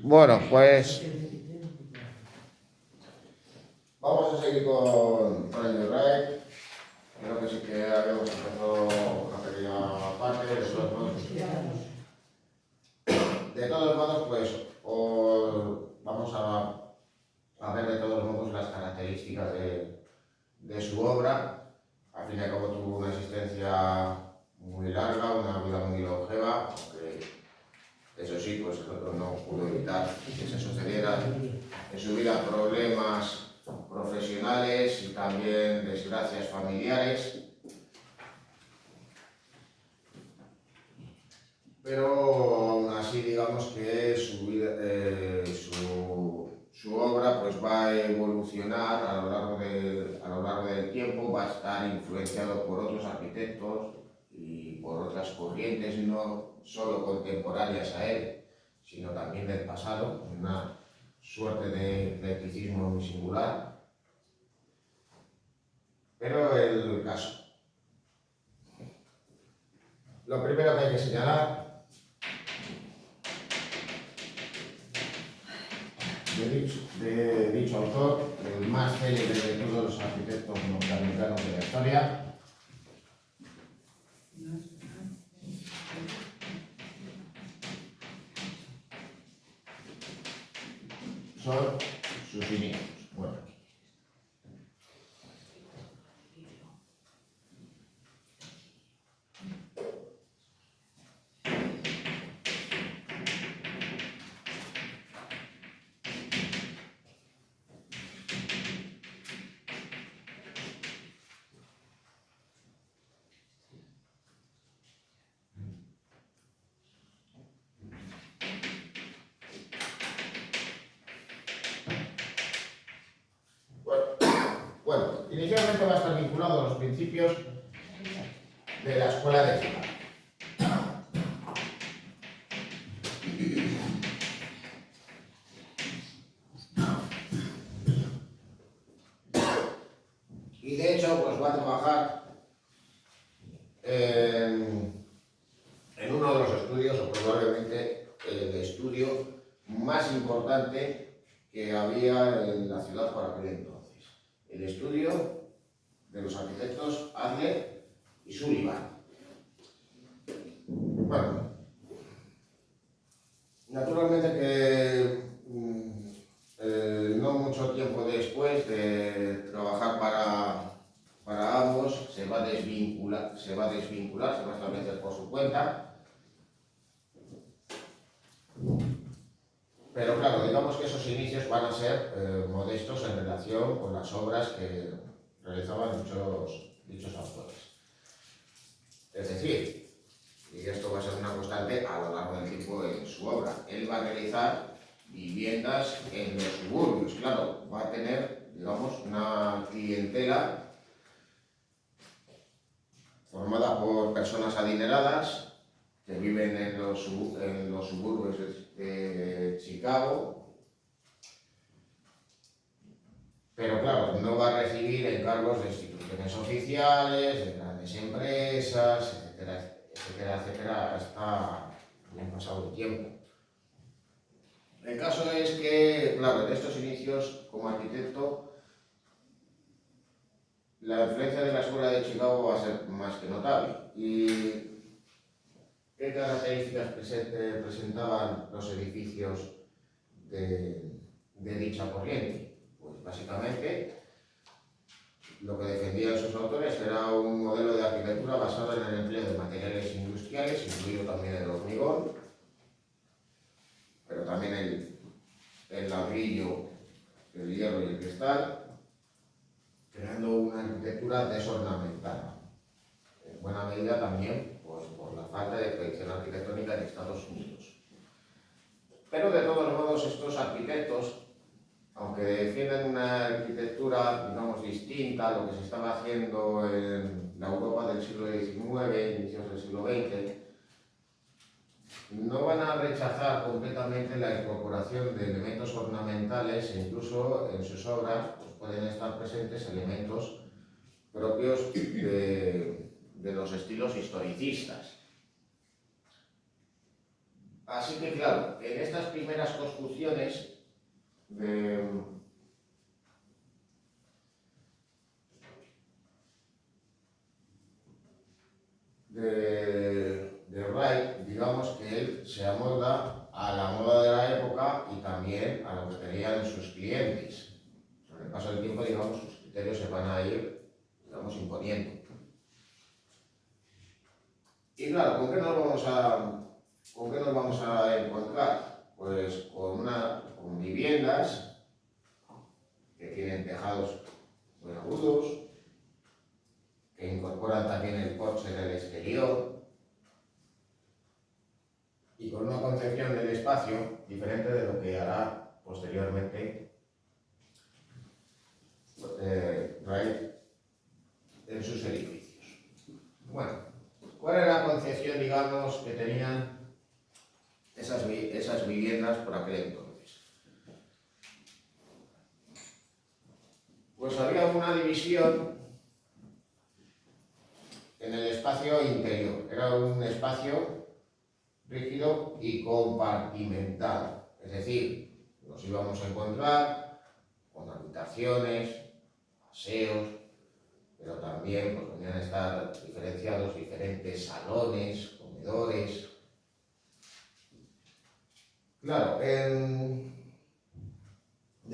Bueno, pues vamos a seguir con el Rey. Creo que sí que habíamos empezado una pequeña parte. De todos modos, pues vamos a ver de todos modos las características de su obra. Al fin y al cabo tuvo una existencia muy larga, una vida muy longeva, aunque eso sí, pues no pudo evitar que se sucedieran en su vida problemas profesionales y también desgracias familiares. Pero aún así, digamos que su vida, su obra pues va a evolucionar a lo largo del tiempo, va a estar influenciado por otros arquitectos y por otras corrientes, no solo contemporáneas a él, sino también del pasado, una suerte de eclecticismo muy singular. Pero el caso. Lo primero que hay que señalar de dicho autor, el más célebre de todos los arquitectos norteamericanos de la historia, son sus inicios. Bueno, inicialmente va a estar vinculado a los principios de la escuela de Chicago. Y de hecho, pues va a trabajar en uno de los estudios, o probablemente el estudio más importante que había en la ciudad para aquel entonces. El estudio de los arquitectos Adler y Sullivan. Bueno, naturalmente que no mucho tiempo después de trabajar para ambos se va a desvincular, se va a establecer por su cuenta. Pero claro, digamos que esos inicios van a ser modestos en relación con las obras que realizaban dichos autores. Es decir, y esto va a ser una constante a lo largo del tiempo en su obra, él va a realizar viviendas en los suburbios. Claro, va a tener, digamos, una clientela formada por personas adineradas que viven en los suburbios de Chicago, pero claro, no va a recibir encargos de instituciones oficiales, de grandes empresas, etcétera, etcétera, etcétera, hasta bien pasado el tiempo. El caso es que, claro, en estos inicios como arquitecto, la influencia de la escuela de Chicago va a ser más que notable. ¿Y qué características presentaban los edificios de dicha corriente? Pues básicamente lo que defendían sus autores era un modelo de arquitectura basado en el empleo de materiales industriales, incluido también el hormigón, pero también el ladrillo, el hierro y el cristal, creando una arquitectura desornamentada. En buena medida también pues, por la falta de tradición arquitectónica en Estados Unidos. Pero de todos modos estos arquitectos, aunque defienden una arquitectura, digamos, distinta a lo que se estaba haciendo en la Europa del siglo XIX, inicios del siglo XX, no van a rechazar completamente la incorporación de elementos ornamentales e incluso en sus obras pues, pueden estar presentes elementos propios de los estilos historicistas. Así que claro, en estas primeras construcciones de Wright, digamos que él se amolda a la moda de la época y también a lo que querían sus clientes. Con el paso del tiempo, digamos, sus criterios se van a ir, digamos, imponiendo. Y claro, ¿con qué nos vamos a encontrar? Pues con viviendas que tienen tejados muy agudos, que incorporan también el porche en el exterior y con una concepción del espacio diferente de lo que hará posteriormente Wright en sus edificios. Bueno, ¿cuál era la concepción, digamos, que tenían esas viviendas por aquel entonces? Pues había una división en el espacio interior. Era un espacio rígido y compartimentado. Es decir, nos íbamos a encontrar con habitaciones, paseos, pero también pues, venían a estar diferenciados diferentes salones, comedores. Claro, de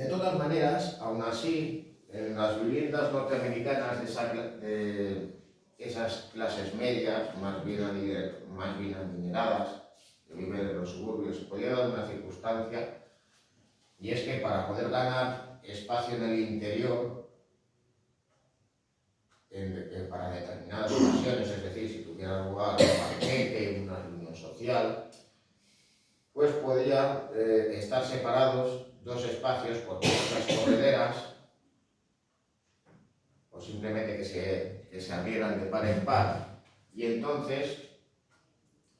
todas maneras, aún así, en las viviendas norteamericanas de esas clases medias, más bien adineradas, que viven en los suburbios, se podía dar una circunstancia, y es que para poder ganar espacio en el interior, para determinadas ocasiones, es decir, si tuviera lugar un banquete, una reunión social, pues podían estar separados dos espacios por puertas correderas, o simplemente que se abrieran de par en par, y entonces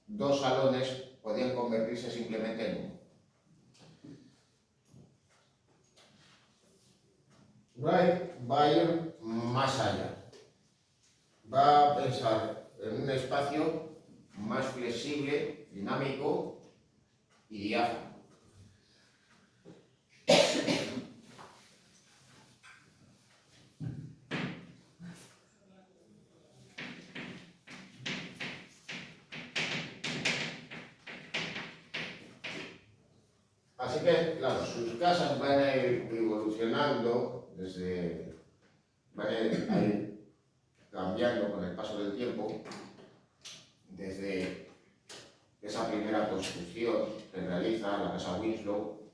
dos salones podían convertirse simplemente en uno. Wright va a ir más allá. Va a pensar en un espacio más flexible, dinámico y diáfano. Así que, claro, sus casas van a ir evolucionando, van a ir cambiando con el paso del tiempo, desde esa primera construcción que realiza la casa Winslow,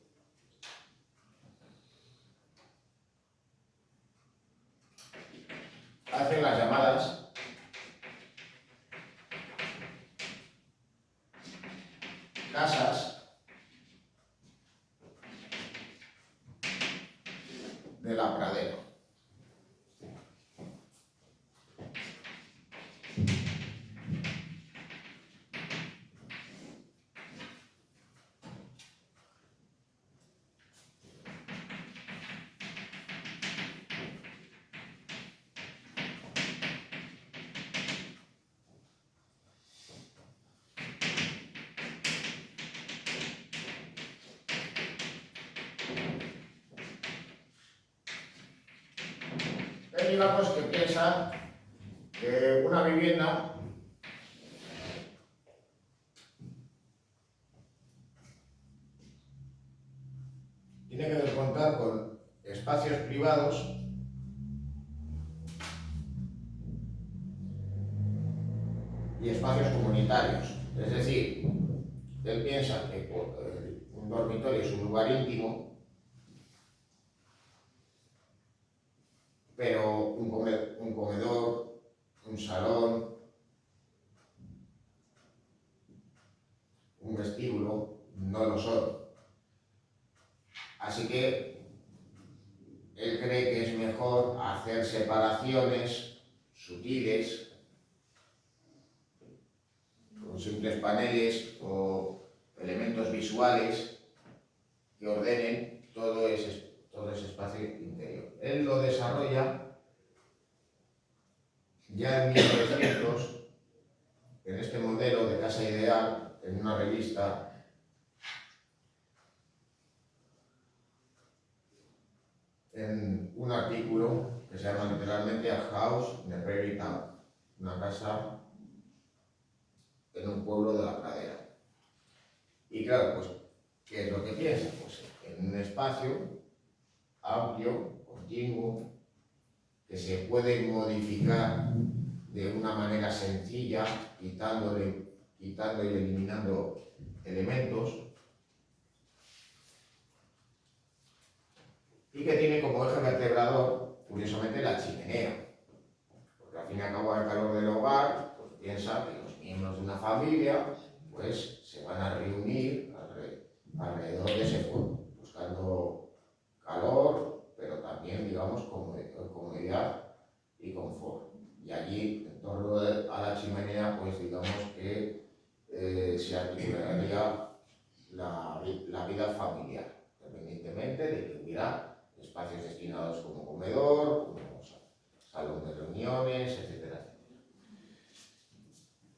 hacen las llamadas casas de la pradera. Digamos que piensa que una vivienda tiene que contar con espacios privados y espacios comunitarios. Es decir, él piensa que un dormitorio es un lugar íntimo, pero un comedor, un salón, un vestíbulo no lo son. Así que él cree que es mejor hacer separaciones sutiles, con simples paneles o elementos visuales que ordenen todo ese espacio interior. Él lo desarrolla ya en 1900, en este modelo de casa ideal, en una revista en un artículo que se llama literalmente A House in a Prairie Town, una casa en un pueblo de la pradera. Y claro, pues, ¿qué es lo que piensa? Pues en un espacio amplio, continuo, que se puede modificar de una manera sencilla, quitando y eliminando elementos, y que tiene como eje vertebrador, curiosamente, la chimenea. Porque al fin y al cabo, el calor del hogar, pues piensa que los miembros de una familia pues se van a reunir alrededor de ese fuego, buscando calor, pero también, digamos, comodidad y confort. Y allí, en torno a la chimenea, pues digamos que se articularía la vida familiar, independientemente de que hubiera espacios destinados como comedor, como salón de reuniones, etcétera, etcétera.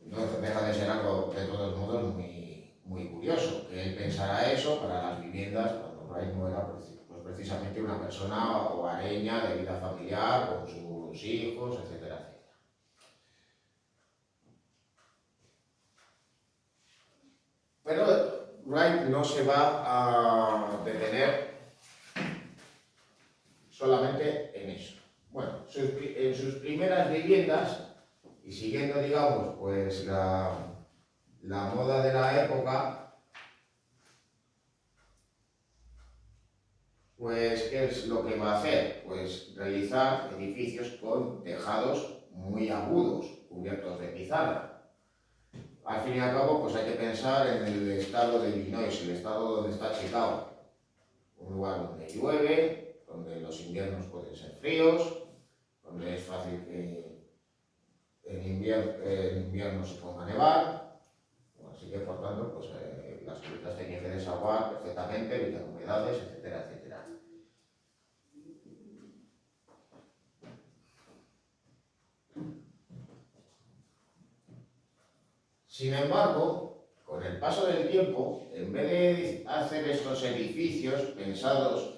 No deja de ser algo, de todos modos, muy curioso, que él pensara eso para las viviendas cuando Wright no era pues, precisamente una persona hogareña de vida familiar, con sus hijos, etcétera, etcétera. Pero Wright no se va a detener solamente en eso. Bueno, en sus primeras viviendas, y siguiendo, digamos, pues la moda de la época, pues ¿qué es lo que va a hacer? Pues realizar edificios con tejados muy agudos, cubiertos de pizarra. Al fin y al cabo, pues hay que pensar en el estado de Illinois, el estado donde está Chicago. Un lugar donde llueve, donde los inviernos pueden ser fríos, donde es fácil que en invierno se ponga a nevar. Así que, por tanto, pues, las frutas tenían que desaguar perfectamente, evitar humedades, etcétera, etcétera. Sin embargo, con el paso del tiempo, en vez de hacer estos edificios pensados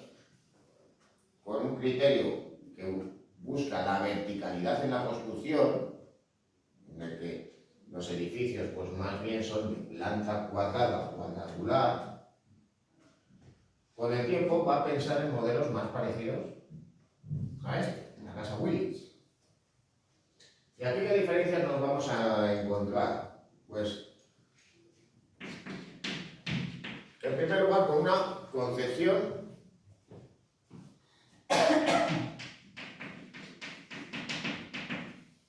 con un criterio que busca la verticalidad en la construcción, en el que los edificios pues más bien son de planta cuadrada o cuadrangular, con el tiempo va a pensar en modelos más parecidos a este, la casa Willys. ¿Y aquí qué diferencias nos vamos a encontrar? Pues, en primer lugar, con una concepción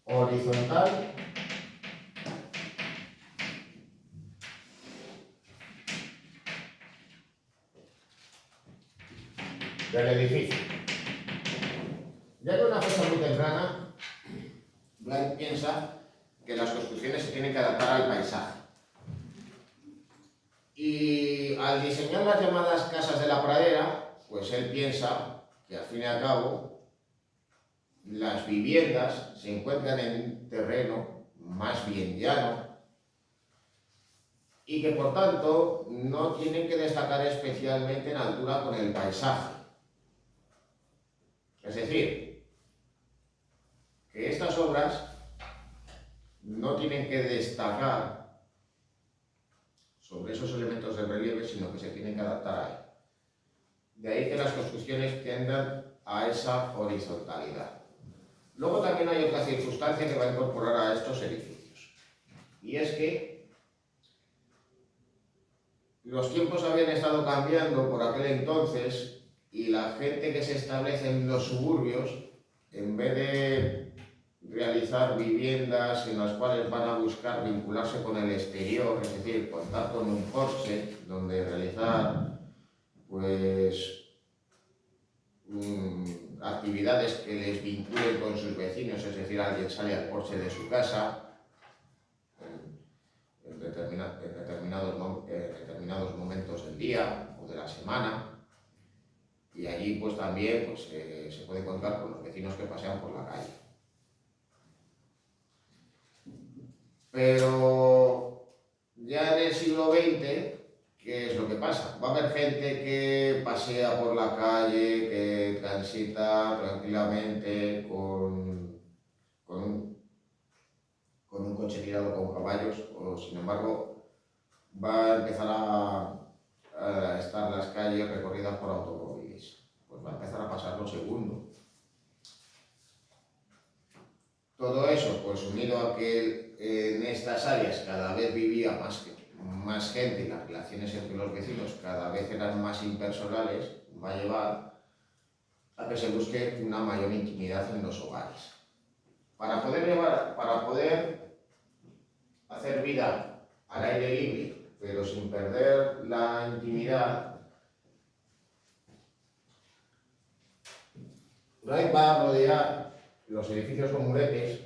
horizontal del edificio. Ya que una fecha muy temprana, Wright piensa que las construcciones se tienen que adaptar al paisaje. Y al diseñar las llamadas casas de la pradera, pues él piensa que al fin y al cabo las viviendas se encuentran en un terreno más bien llano y que por tanto no tienen que destacar especialmente en altura con el paisaje. Es decir, que estas obras no tienen que destacar sobre esos elementos de relieve, sino que se tienen que adaptar a él. De ahí que las construcciones tiendan a esa horizontalidad. Luego también hay otra circunstancia que va a incorporar a estos edificios, y es que los tiempos habían estado cambiando por aquel entonces y la gente que se establece en los suburbios, en vez de realizar viviendas en las cuales van a buscar vincularse con el exterior, es decir, contar con un porche donde realizar pues actividades que les vinculen con sus vecinos, es decir, alguien sale al porche de su casa en determinados momentos del día o de la semana, y allí pues también pues, se puede contar con los vecinos que pasean por la calle. Pero ya en el siglo XX, ¿qué es lo que pasa? Va a haber gente que pasea por la calle, que transita tranquilamente con un coche tirado con caballos, o sin embargo va a empezar a estar las calles recorridas por automóviles. Pues va a empezar a pasar lo segundo. Todo eso, pues unido a que en estas áreas cada vez vivía más gente y las relaciones entre los vecinos cada vez eran más impersonales, va a llevar a que se busque una mayor intimidad en los hogares. Para poder hacer vida al aire libre, pero sin perder la intimidad, Wright va a rodear los edificios con muretes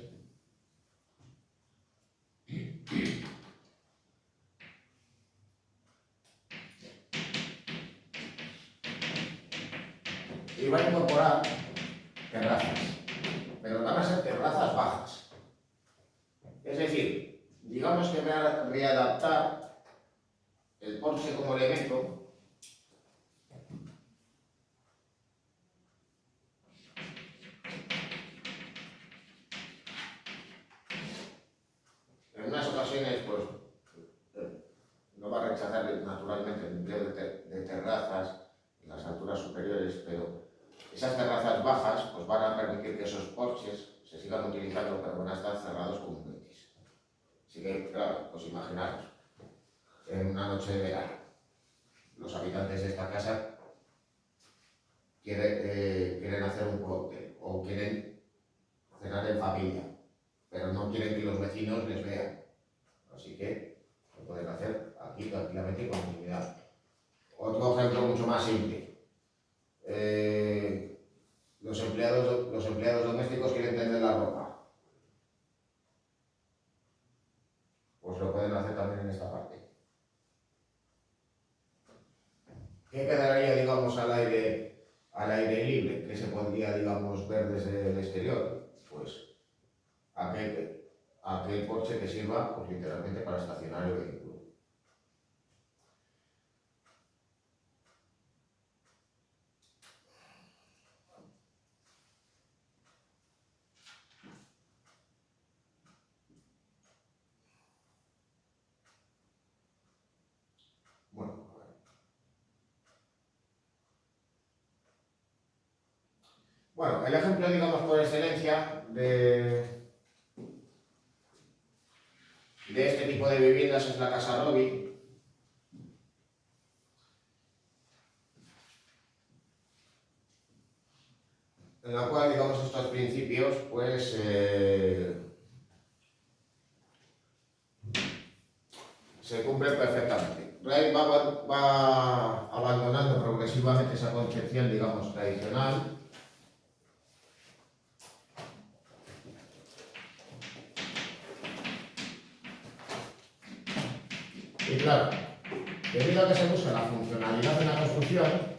y va a incorporar terrazas, pero van a ser terrazas bajas. Es decir, digamos que va a readaptar el porche como elemento en unas ocasiones, pues no va a rechazar naturalmente el empleo de terrazas en las alturas superiores, pero esas terrazas bajas pues van a permitir que esos porches se sigan utilizando, pero van a estar cerrados con muretes. Así que, claro, pues imaginaros, en una noche de verano, los habitantes de esta casa quieren hacer un cóctel o quieren cenar en familia, pero no quieren que los vecinos les vean. Así que lo pueden hacer aquí tranquilamente y con intimidad. Otro ejemplo mucho más simple. Los empleados domésticos quieren tender la ropa. Pues lo pueden hacer también en esta parte. ¿Qué quedaría, digamos, al aire libre? ¿Qué se podría, digamos, ver desde el exterior? Pues aquel porche que sirva, pues literalmente para estacionar el vehículo. Bueno, el ejemplo, digamos, por excelencia de este tipo de viviendas es la Casa Robi, en la cual, digamos, estos principios, pues, se cumplen perfectamente. Wright va abandonando progresivamente esa concepción, digamos, tradicional. Y claro, debido a que se busca la funcionalidad de la construcción,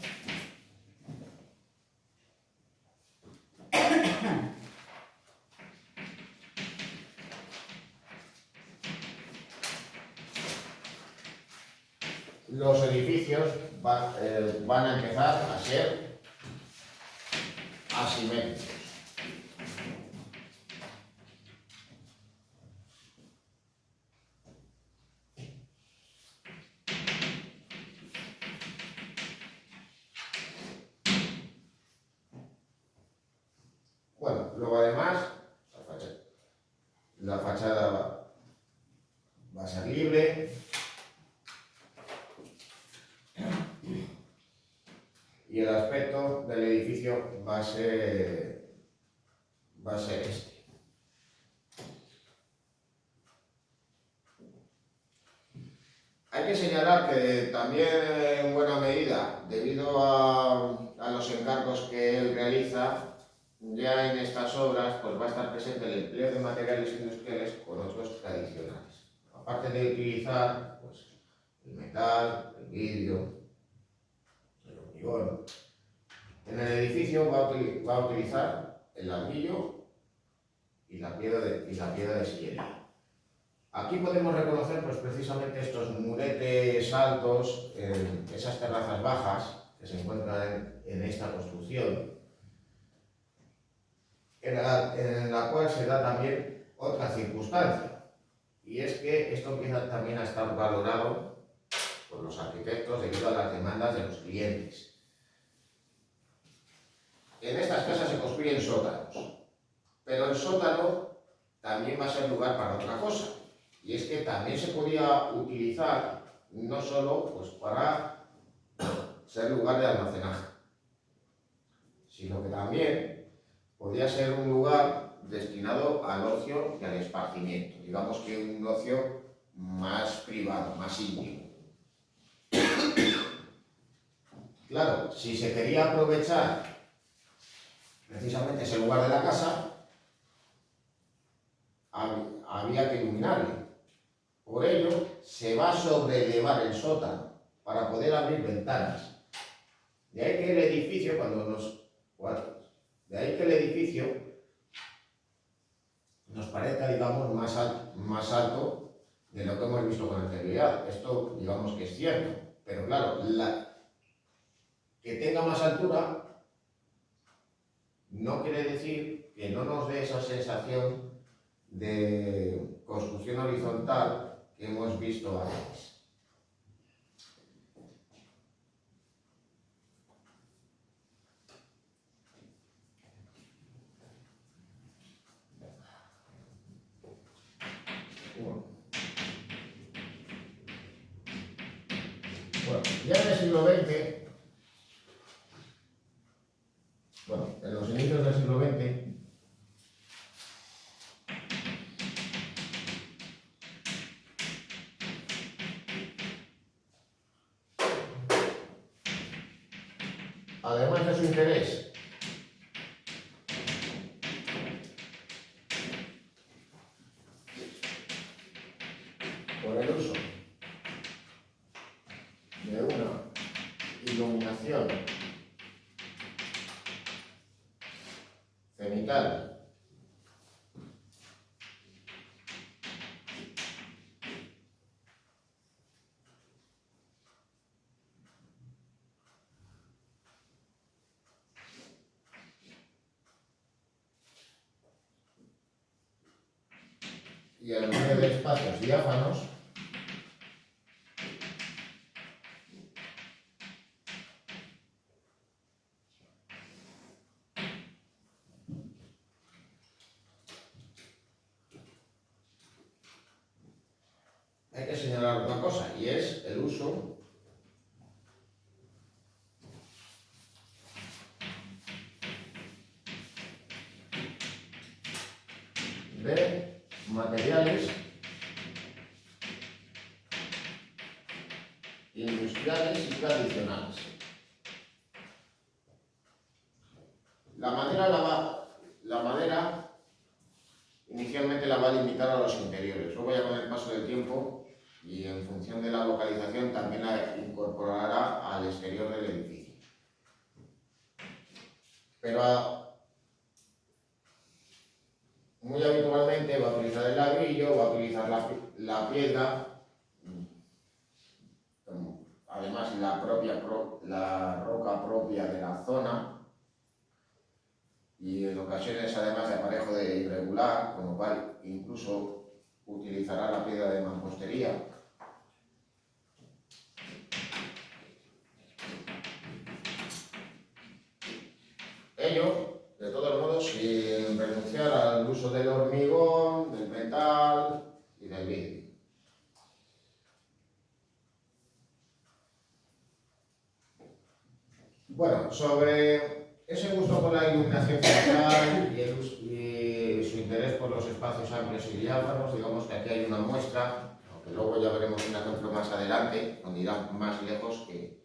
los edificios van a empezar a ser asimétricos. Bueno, luego además, la fachada va a ser libre. Y el aspecto del edificio va a ser este. Hay que señalar que también en buena medida, debido a los encargos que él realiza, ya en estas obras pues va a estar presente el empleo de materiales industriales con otros tradicionales. Aparte de utilizar pues, el metal, el vidrio, el hormigón, en el edificio va a utilizar el ladrillo y la piedra de sillería. Aquí podemos reconocer pues, precisamente estos muretes altos, esas terrazas bajas que se encuentran en esta construcción, en la cual se da también otra circunstancia, y es que esto empieza también a estar valorado por los arquitectos debido a las demandas de los clientes. En estas casas se construyen sótanos, pero el sótano también va a ser lugar para otra cosa, y es que también se podía utilizar no solo pues, para ser lugar de almacenaje, sino que también podía ser un lugar destinado al ocio y al esparcimiento, digamos que un ocio más privado, más íntimo. Claro, si se quería aprovechar precisamente ese lugar de la casa, había que iluminarle. Por ello, se va a sobrelevar el sótano para poder abrir ventanas. De ahí que el edificio, de ahí que el edificio nos parezca, digamos, más alto de lo que hemos visto con anterioridad. Esto, digamos que es cierto, pero claro, que tenga más altura no quiere decir que no nos dé esa sensación de construcción horizontal que hemos visto antes. Bueno, ya en el siglo XX, en los inicios del siglo XX, además de su interés por el uso de una iluminación cenital y el número de espacios diáfanos, hay que señalar otra cosa, y es el uso de materiales industriales y tradicionales. La madera inicialmente la va a limitar a los interiores, luego ya con el paso del tiempo y en función de la localización también la incorporará al exterior del edificio. Pero muy habitualmente va a utilizar el ladrillo, va a utilizar la piedra, además la roca propia de la zona, y en ocasiones además de aparejo de irregular, con lo cual incluso utilizará la piedra de mampostería. Ello, de todos modos, sin renunciar al uso del hormigón, del metal y del vidrio. Bueno, sobre ese gusto por la iluminación central y su interés por los espacios amplios y diáfanos, digamos que aquí hay una muestra, aunque luego ya veremos un ejemplo más adelante, donde irá más lejos que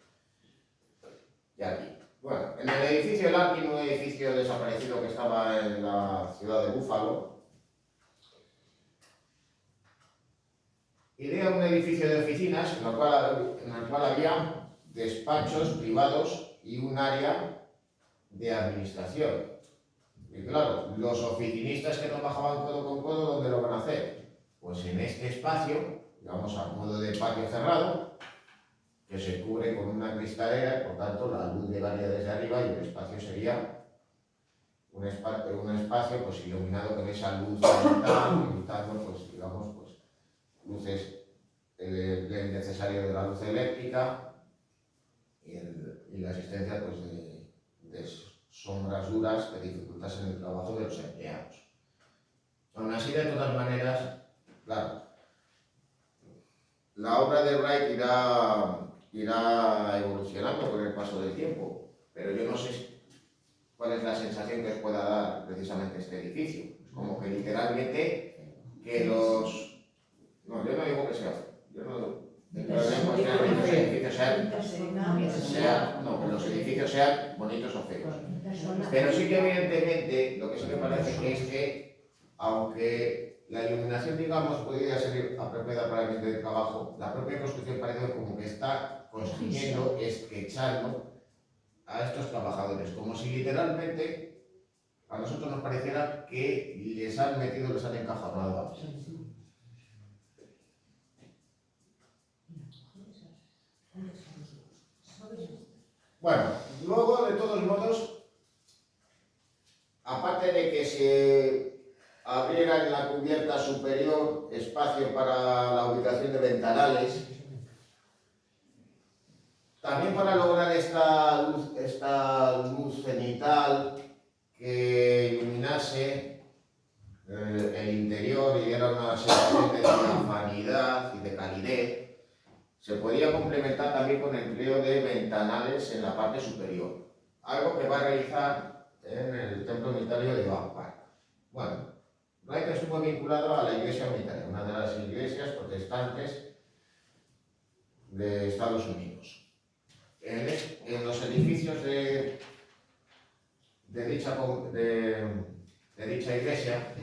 aquí. Bueno, en el edificio El Arkin, un edificio desaparecido que estaba en la ciudad de Búfalo, idea un edificio de oficinas en el cual había despachos privados y un área de administración. Y claro, los oficinistas que trabajaban codo con codo, ¿dónde lo van a hacer? pues en este espacio, digamos a modo de patio cerrado, que se cubre con una cristalera, por tanto la luz llegaría desde arriba y el espacio sería un espacio pues, iluminado con esa luz evitando pues, digamos, pues, luces, el necesario de la luz eléctrica y la existencia pues, de sombras duras que dificultasen el trabajo de los empleados. Aún así, de todas maneras, claro, la obra de Wright irá evolucionando con el paso del tiempo, pero yo no sé cuál es la sensación que os pueda dar precisamente este edificio. Es como que literalmente que los... No, yo no digo que sea feo. Yo no... que los edificios sean bonitos o feos. Pero sí que evidentemente lo que sí me parece es que, aunque la iluminación, digamos, podría ser apropiada para el ambiente de trabajo, la propia construcción parece como que está consiguiendo esquechando a estos trabajadores, como si literalmente a nosotros nos pareciera que les han encajonado. Bueno, luego, de todos modos, aparte de que se abriera en la cubierta superior espacio para la ubicación de ventanales, también para lograr esta luz cenital que iluminase el interior y diera una sensación de diafanidad y de calidez, se podía complementar también con el empleo de ventanales en la parte superior, algo que va a realizar en el templo unitario de Oak Park. Bueno, Wright estuvo vinculado a la iglesia unitaria, una de las iglesias protestantes de Estados Unidos. En los edificios de dicha iglesia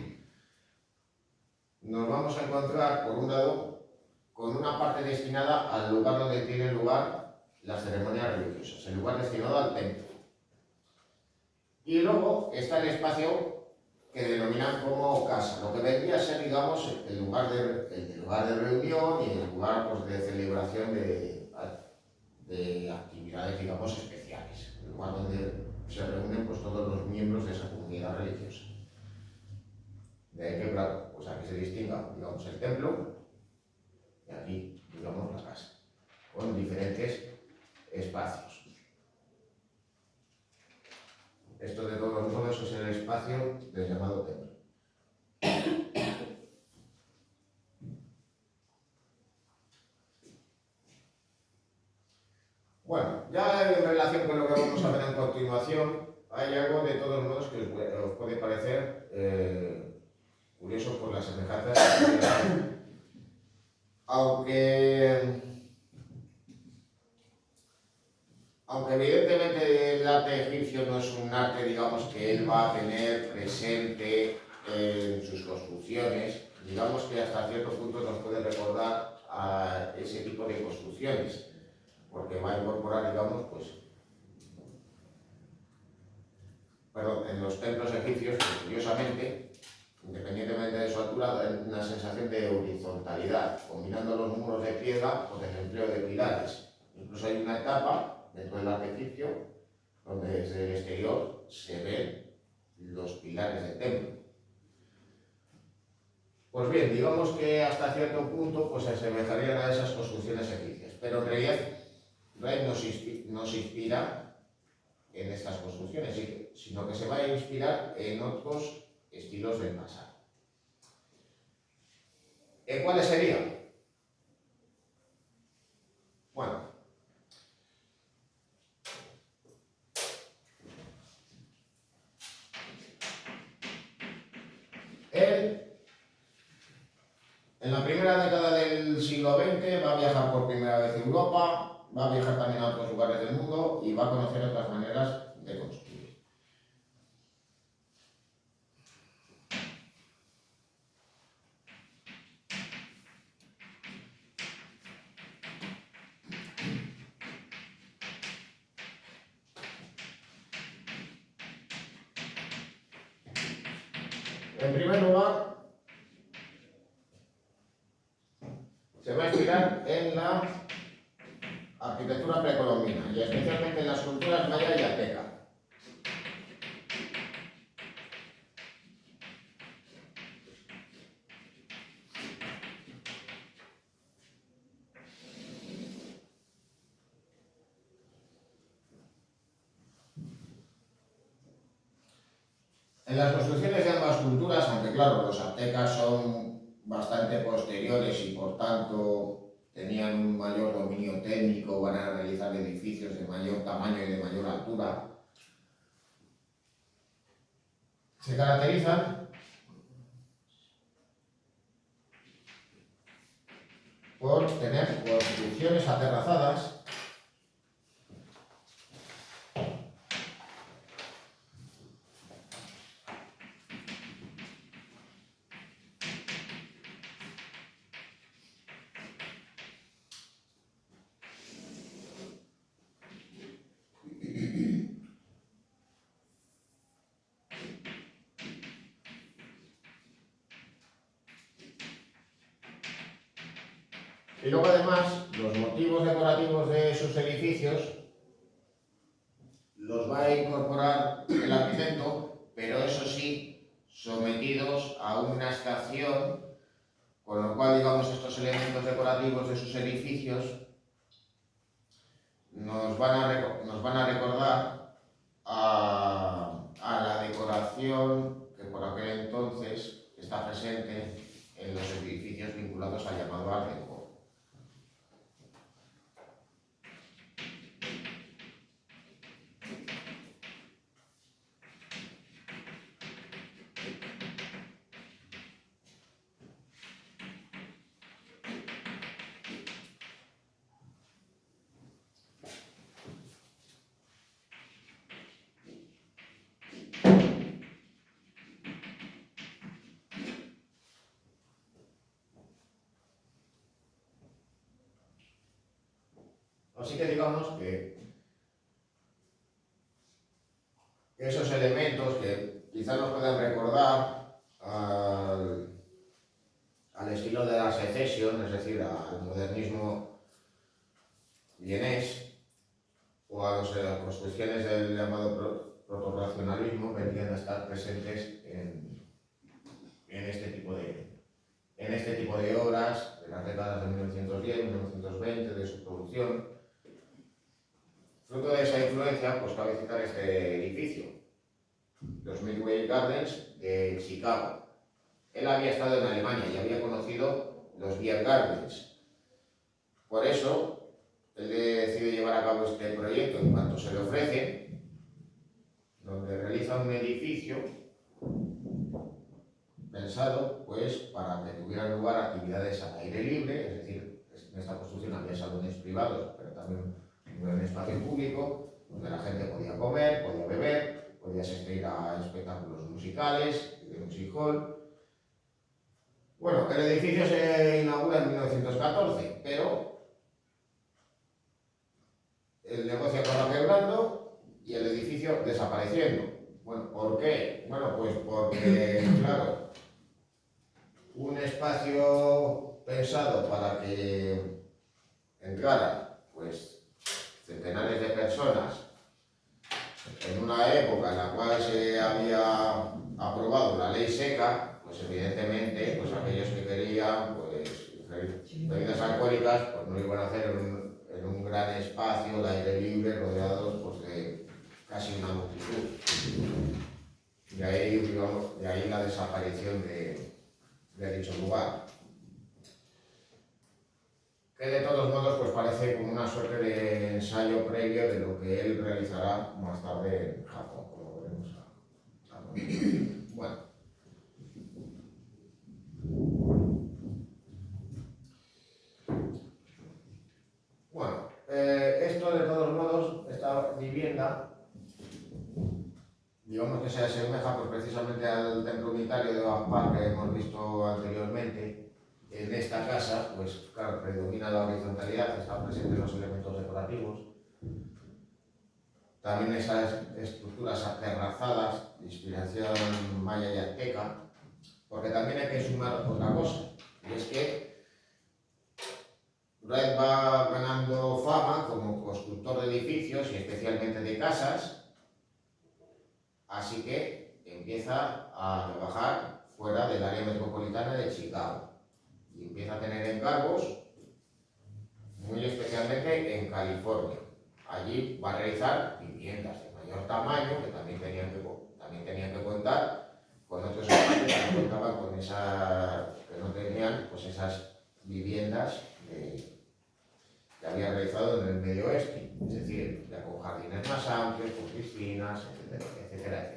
nos vamos a encontrar, por un lado, con una parte destinada al lugar donde tienen lugar las ceremonias religiosas, el lugar destinado al templo. Y luego está el espacio que denominan como casa, lo que vendría a ser, digamos, el lugar de reunión y el lugar pues, de celebración de actividades, digamos, especiales, el lugar donde se reúnen pues, todos los miembros de esa comunidad religiosa. De ahí que, claro, pues aquí se distinga, digamos, el templo y aquí, digamos, la casa, con diferentes espacios. Esto, de todos modos, es el espacio del llamado templo. Bueno, ya en relación con lo que vamos a ver en continuación, hay algo de todos modos que os puede parecer curioso por las semejanzas. Aunque evidentemente el arte egipcio no es un arte, digamos, que él va a tener presente en sus construcciones, digamos que hasta cierto punto nos puede recordar a ese tipo de construcciones, porque va a incorporar, digamos, pues, en los templos egipcios, curiosamente, independientemente de su altura, da una sensación de horizontalidad, combinando los muros de piedra con el empleo de pilares. Incluso hay una etapa dentro del arte egipcio donde desde el exterior se ven los pilares del templo. Pues bien, digamos que hasta cierto punto pues, se asemejarían a esas construcciones egipcias, pero en realidad Wright no se inspira en estas construcciones, sino que se va a inspirar en otros estilos del pasado. ¿En cuáles serían? Bueno, él, en la primera década del siglo XX, va a viajar por primera vez a Europa, va a viajar también a otros lugares del mundo y va a conocer otras maneras de construir. En primer lugar, inspiran en la arquitectura precolombina y especialmente en las culturas maya y azteca. En las construcciones de ambas culturas, aunque claro, los aztecas son bastante posteriores y por tanto tenían un mayor dominio técnico, van a realizar edificios de mayor tamaño y de mayor altura, se caracterizan por tener construcciones aterrazadas y luego además los motivos decorativos de sus edificios los va a incorporar el arquitecto, pero eso sí, sometidos a una estación, con lo cual, digamos, estos elementos decorativos de sus edificios nos van a recordar a la decoración que por aquel entonces está presente en los edificios vinculados al llamado Art Deco. Así que digamos que esos elementos que quizás nos puedan recordar al estilo de la Secession, es decir, al modernismo vienés, o a las construcciones del llamado protorracionalismo, vendrían a estar presentes en este tipo de obras de las décadas de 1910, 1920, de su producción. Fruto de esa influencia, pues cabe citar este edificio, los Midway Gardens de Chicago. Él había estado en Alemania y había conocido los Beer Gardens. Por eso, él decide llevar a cabo este proyecto en cuanto se le ofrece, donde realiza un edificio pensado pues para que tuvieran lugar actividades al aire libre, es decir, en esta construcción había salones privados, pero también un espacio público, donde la gente podía comer, podía beber, podía asistir a espectáculos musicales, de music hall. Bueno, el edificio se inaugura en 1914, pero el negocio acaba quebrando y el edificio desapareciendo. Bueno, ¿por qué? Bueno, pues porque, claro, un espacio pensado para que entraran pues centenares de personas en una época en la cual se había aprobado la ley seca, pues evidentemente pues aquellos que querían pues bebidas alcohólicas pues no lo iban a hacer en un gran espacio de aire libre rodeados pues de casi una multitud. Y ahí, digamos, de ahí la desaparición de dicho lugar. Que de todos modos pues parece como una suerte de ensayo previo de lo que él realizará más tarde en Japón, como veremos a continuación. Bueno, esto de todos modos, esta vivienda, digamos que se asemeja pues, precisamente al templo unitario de Bagpar que hemos visto anteriormente. En esta casa, pues claro, predomina la horizontalidad, están presentes los elementos decorativos. También esas estructuras aterrazadas de inspiración maya y azteca, porque también hay que sumar otra cosa, y es que Wright va ganando fama como constructor de edificios y especialmente de casas, así que empieza a trabajar fuera del área metropolitana de Chicago y empieza a tener encargos, muy especialmente en California. Allí va a realizar viviendas de mayor tamaño que también tenían que contar con otros espacios que no contaban con que no tenían pues esas viviendas que había realizado en el Medio Oeste, es decir, ya con jardines más amplios, con piscinas, etcétera, etcétera, etcétera.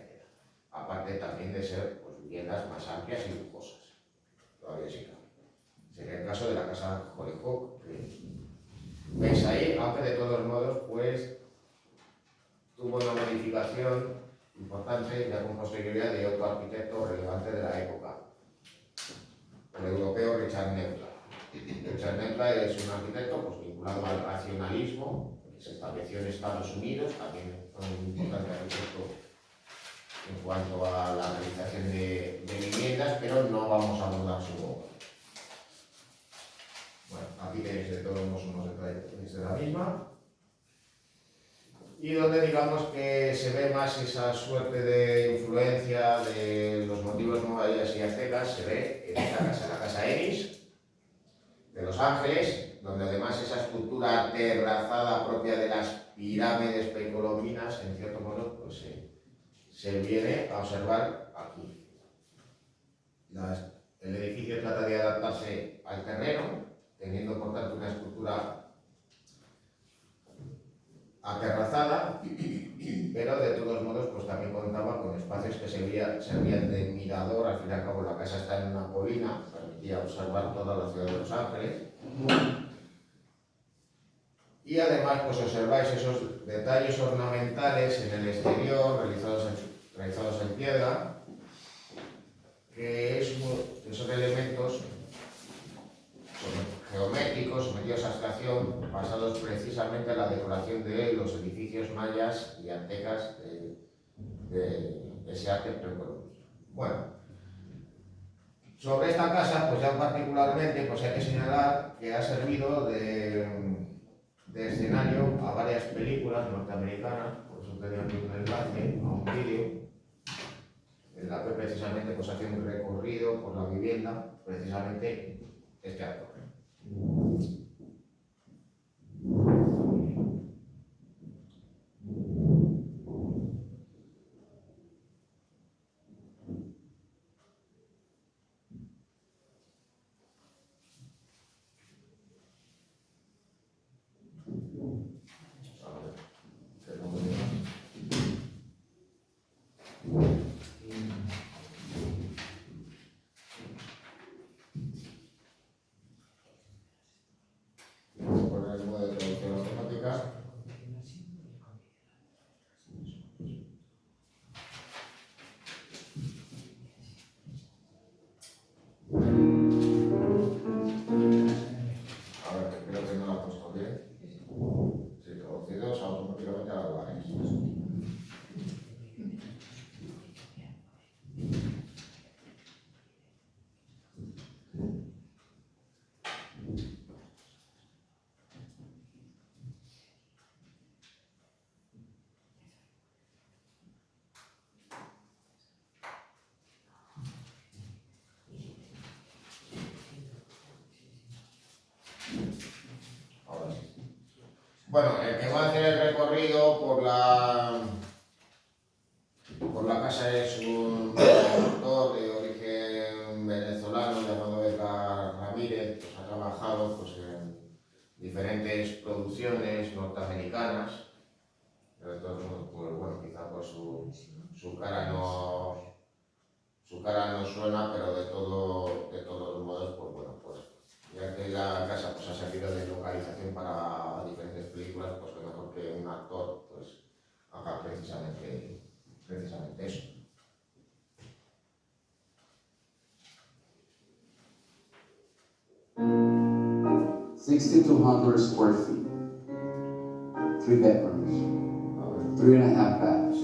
Aparte también de ser pues, viviendas más amplias y lujosas. Todavía sí cabe. Sería el caso de la casa Hollyhock, que veis ahí, aunque de todos modos, pues tuvo una modificación importante ya con posterioridad de otro arquitecto relevante de la época, el europeo Richard Neutra. Richard Neutra es un arquitecto pues, vinculado al racionalismo, que se estableció en Estados Unidos, también fue un importante arquitecto en cuanto a la realización de viviendas, pero no vamos a abordar su obra. Bueno, aquí tenéis de todos modos unos detalles de la misma. Y donde digamos que se ve más esa suerte de influencia de los motivos mayas y aztecas, se ve en esta casa, la casa Ennis de Los Ángeles, donde además esa estructura terrazada propia de las pirámides precolombinas, en cierto modo, pues se viene a observar aquí. El edificio trata de adaptarse al terreno, teniendo por tanto una estructura aterrazada, pero de todos modos pues también contaba con espacios que servían de mirador. Al fin y al cabo la casa está en una colina, permitía observar toda la ciudad de Los Ángeles. Y además pues observáis esos detalles ornamentales en el exterior realizados en piedra, que son elementos geométricos sometidos a abstracción, basados precisamente en la decoración de los edificios mayas y aztecas de ese arte precolombino. Bueno, sobre esta casa, pues ya particularmente, pues hay que señalar que ha servido de escenario a varias películas norteamericanas, por eso tenía un enlace a un vídeo en la que precisamente pues hace un recorrido por la vivienda, precisamente este actor. Bueno, el que va a hacer el recorrido por la casa es un autor de origen venezolano llamado Edgar Ramírez, que ha trabajado pues, en diferentes producciones norteamericanas, pero de todos modos, pues, bueno, quizá por su cara no suena, pero de todos modos, pues bueno, pues ya que la casa pues, ha servido de localización para diferentes películas, pues que mejor que un actor pues haga precisamente eso. $6,200 square feet, 3 bedrooms, 3.5 baths,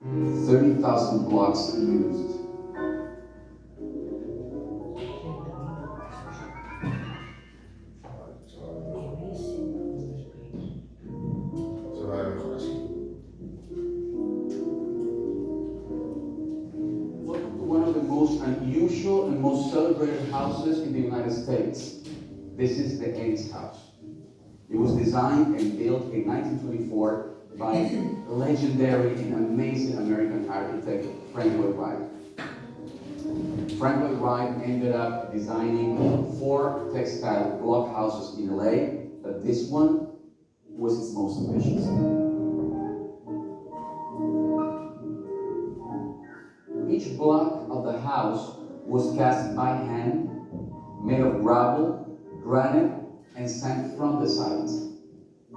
30,000 blocks used. most unusual and most celebrated houses in the United States. This is the Ennis House. It was designed and built in 1924 by legendary and amazing American architect Frank Lloyd Wright. Frank Lloyd Wright ended up designing 4 textile block houses in LA, but this one was its most ambitious. Each block of the house was cast by hand, made of gravel, granite, and sand from the sides.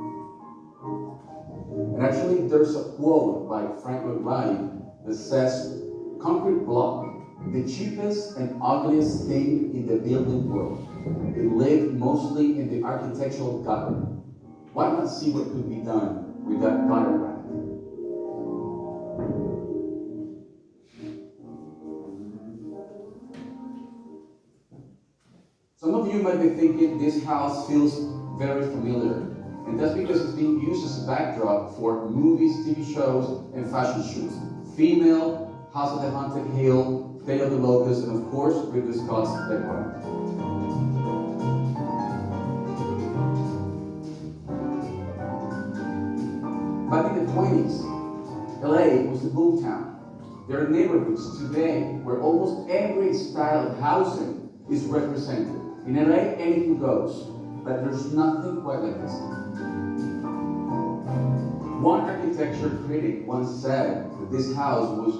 And actually, there's a quote by Frank Lloyd Wright that says, "Concrete block, the cheapest and ugliest thing in the building world. It lived mostly in the architectural gutter. Why not see what could be done with that gutter rack?" Some of you might be thinking this house feels very familiar, and that's because it's being used as a backdrop for movies, TV shows, and fashion shoots. Female, House of the Haunted Hill, Day of the Locust, and of course, Ridley Scott's Dead Part. Back in the 20s, LA was a boom town. There are neighborhoods today where almost every style of housing is represented. In LA, anything goes, but there's nothing quite like this. One architecture critic once said that this house was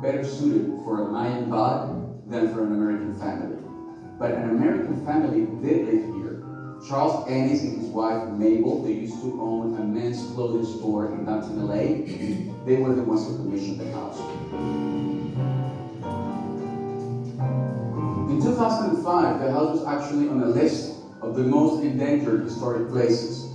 better suited for a Mayan god than for an American family. But an American family did live here. Charles Ennis and his wife Mabel, they used to own a men's clothing store in downtown LA. They were the ones who commissioned the house. In 2005, the house was actually on a list of the most endangered historic places.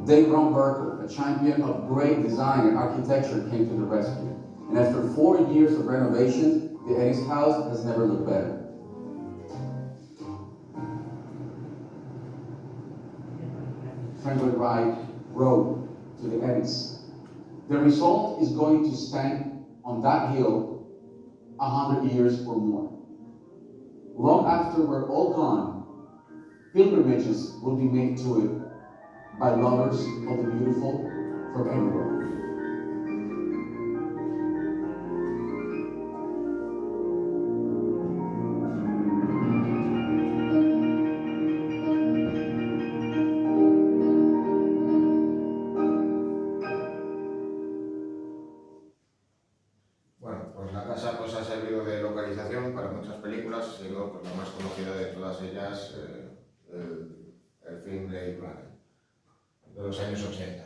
Dave Romberkel, a champion of great design and architecture, came to the rescue. And after 4 years of renovations, the Ennis house has never looked better. Frank Lloyd Wright wrote to the Ennis, "The result is going to stand on that hill 100 years or more. Long after we're all gone, pilgrimages will be made to it by lovers of the beautiful from everywhere." Bueno, pues la casa pues, ha servido de localización para muchas películas, siendo pues, la más conocida de todas ellas el film Blade Runner, de los años 80.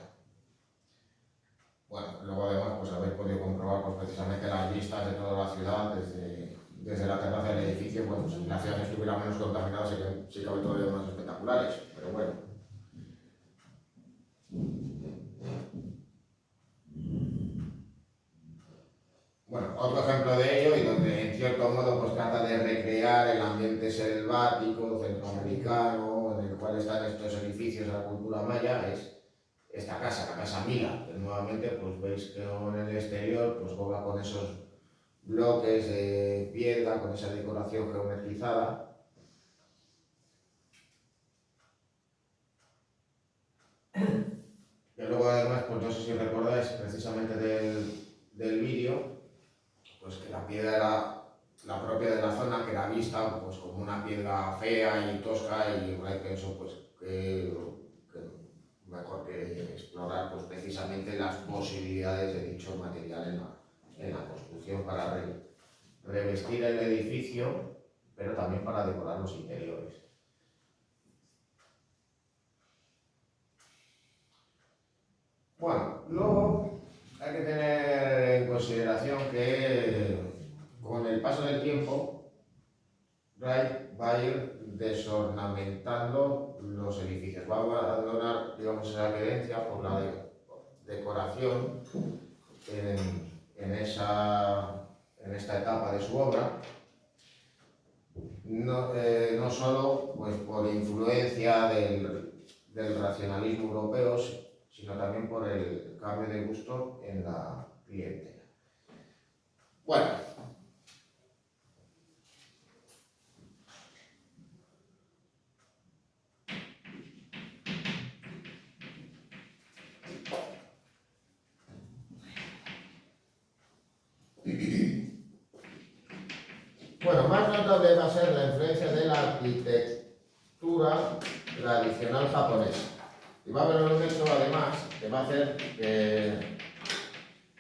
Bueno, luego además pues habéis podido comprobar pues, precisamente las vistas de toda la ciudad desde la terraza del edificio. Bueno, si la ciudad estuviera menos contaminada sí cabe todavía más espectaculares, pero bueno. Bueno, otro ejemplo de ello, y donde en cierto modo pues, trata de recrear el ambiente selvático, centroamericano, en el cual están estos edificios de la cultura maya, es esta casa, la Casa Mila, que nuevamente pues, veis que en el exterior pues, juega con esos bloques de piedra, con esa decoración geometrizada. Que luego además, pues no sé si recordáis precisamente del vídeo, pues que la piedra era la propia de la zona, que era vista pues como una piedra fea y tosca, y Wright pensó pues que mejor que explorar pues precisamente las posibilidades de dicho material en la construcción para revestir el edificio, pero también para decorar los interiores. Bueno, luego hay que tener en consideración que con el paso del tiempo Wright va a ir desornamentando los edificios, va a abandonar, digamos, esa creencia por la decoración en esta etapa de su obra, no solo pues, por influencia del racionalismo europeo, sino también por el cambio de gusto en la clientela. Bueno, más notable va a ser la influencia de la arquitectura tradicional japonesa. Y va a haber un hecho, además, que va a hacer que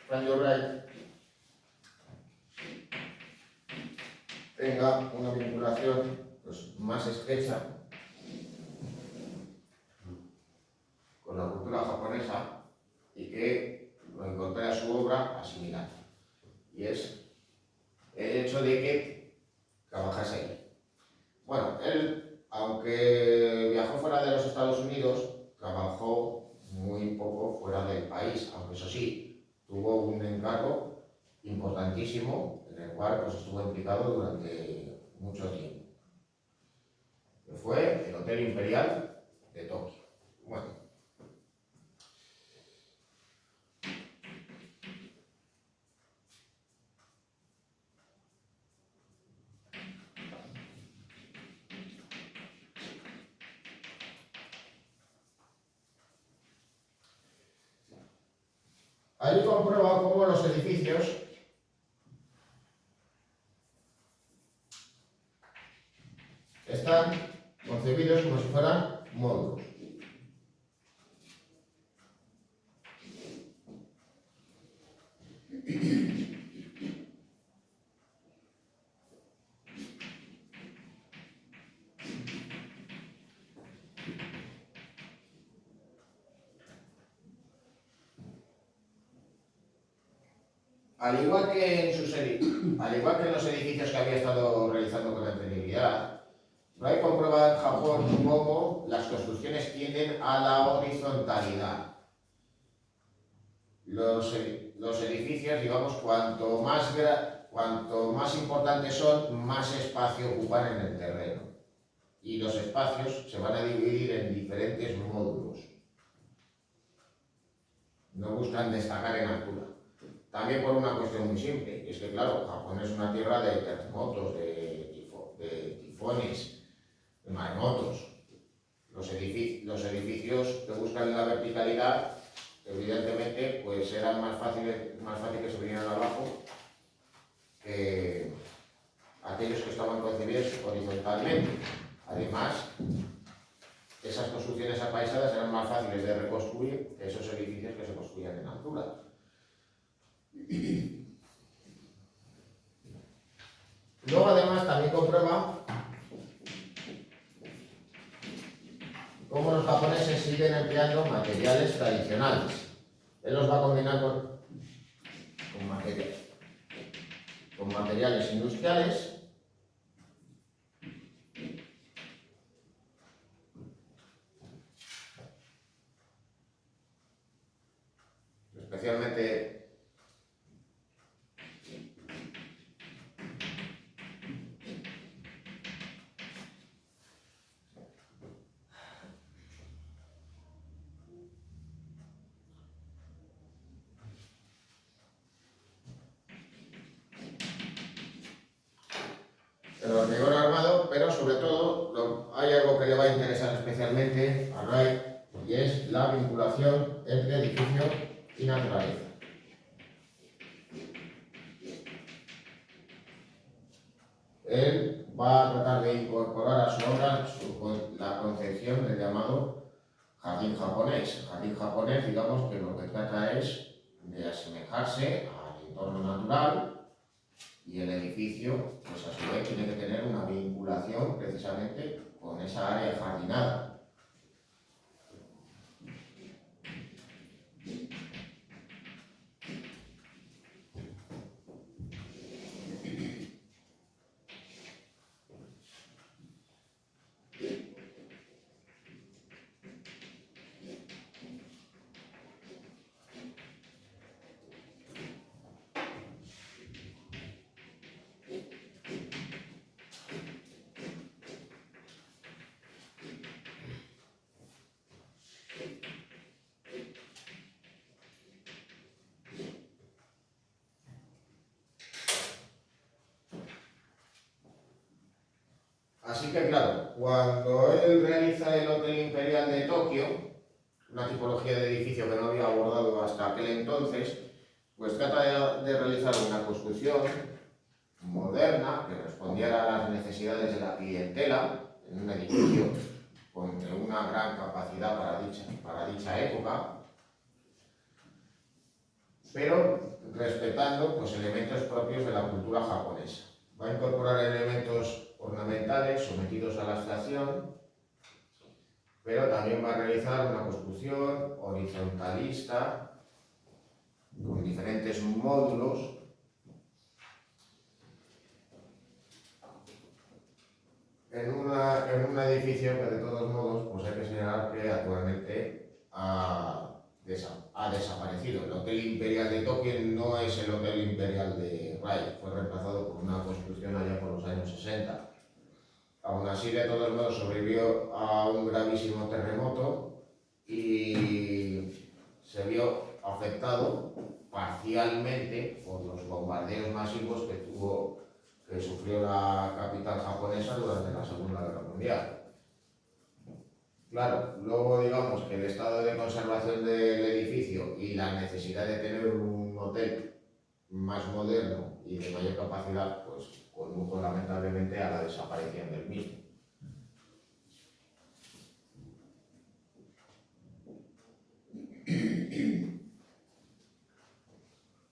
Frank Lloyd Wright tenga una vinculación pues, más estrecha con la cultura japonesa y que lo incorpore a su obra asimilar. Y es el hecho de que trabajase ahí. Bueno, él, aunque viajó fuera de los Estados Unidos, trabajó muy poco fuera del país, aunque eso sí, tuvo un encargo importantísimo en el cual pues, estuvo implicado durante mucho tiempo. Que fue el Hotel Imperial de Tokio. Bueno. Allí comprueba cómo los edificios están concebidos como si fueran módulos. Al igual que en los edificios que había estado realizando con anterioridad, Wright comprueba en Japón cómo las construcciones tienden a la horizontalidad. Los edificios, digamos, cuanto más importantes son, más espacio ocupan en el terreno. Y los espacios se van a dividir en diferentes módulos. No buscan destacar en altura. También por una cuestión muy simple, y es que claro, Japón es una tierra de terremotos, de tifones, de maremotos. Los edificios que buscan la verticalidad, evidentemente, pues eran más fácil que se vinieran abajo que aquellos que estaban concebidos horizontalmente. Además, esas construcciones apaisadas eran más fáciles de reconstruir que esos edificios que se construían en altura. Luego, además, también comprueba cómo los japoneses siguen empleando materiales tradicionales. Él los va a combinar con materiales industriales. Especialmente el hormigón armado, pero sobre todo hay algo que le va a interesar especialmente a Wright y es la vinculación entre edificio y naturaleza. Él va a tratar de incorporar a su obra la concepción del llamado jardín japonés. Jardín japonés, digamos que lo que trata es de asemejarse al entorno natural y el edificio, pues a su vez, tiene que tener una vinculación precisamente con esa área jardinada. Así que claro, cuando él realiza el Hotel Imperial de Tokio, una tipología de edificio que no había abordado hasta aquel entonces, pues trata de realizar una construcción moderna que respondiera a las necesidades de la clientela en un edificio con una gran capacidad para dicha época, pero respetando pues, elementos propios de la cultura japonesa. Va a incorporar elementos ornamentales sometidos a la abstracción, pero también va a realizar una construcción horizontalista con diferentes módulos en un edificio que de todos modos pues hay que señalar que actualmente ha desaparecido. El Hotel Imperial de Tokio no es el Hotel Imperial de Rai, fue reemplazado por una construcción allá por los años 60. Aún así, de todos modos, sobrevivió a un gravísimo terremoto y se vio afectado parcialmente por los bombardeos masivos que sufrió la capital japonesa durante la Segunda Guerra Mundial. Claro, luego digamos que el estado de conservación del edificio y la necesidad de tener un hotel más moderno y de mayor capacidad, pues condujo lamentablemente a la desaparición del mismo.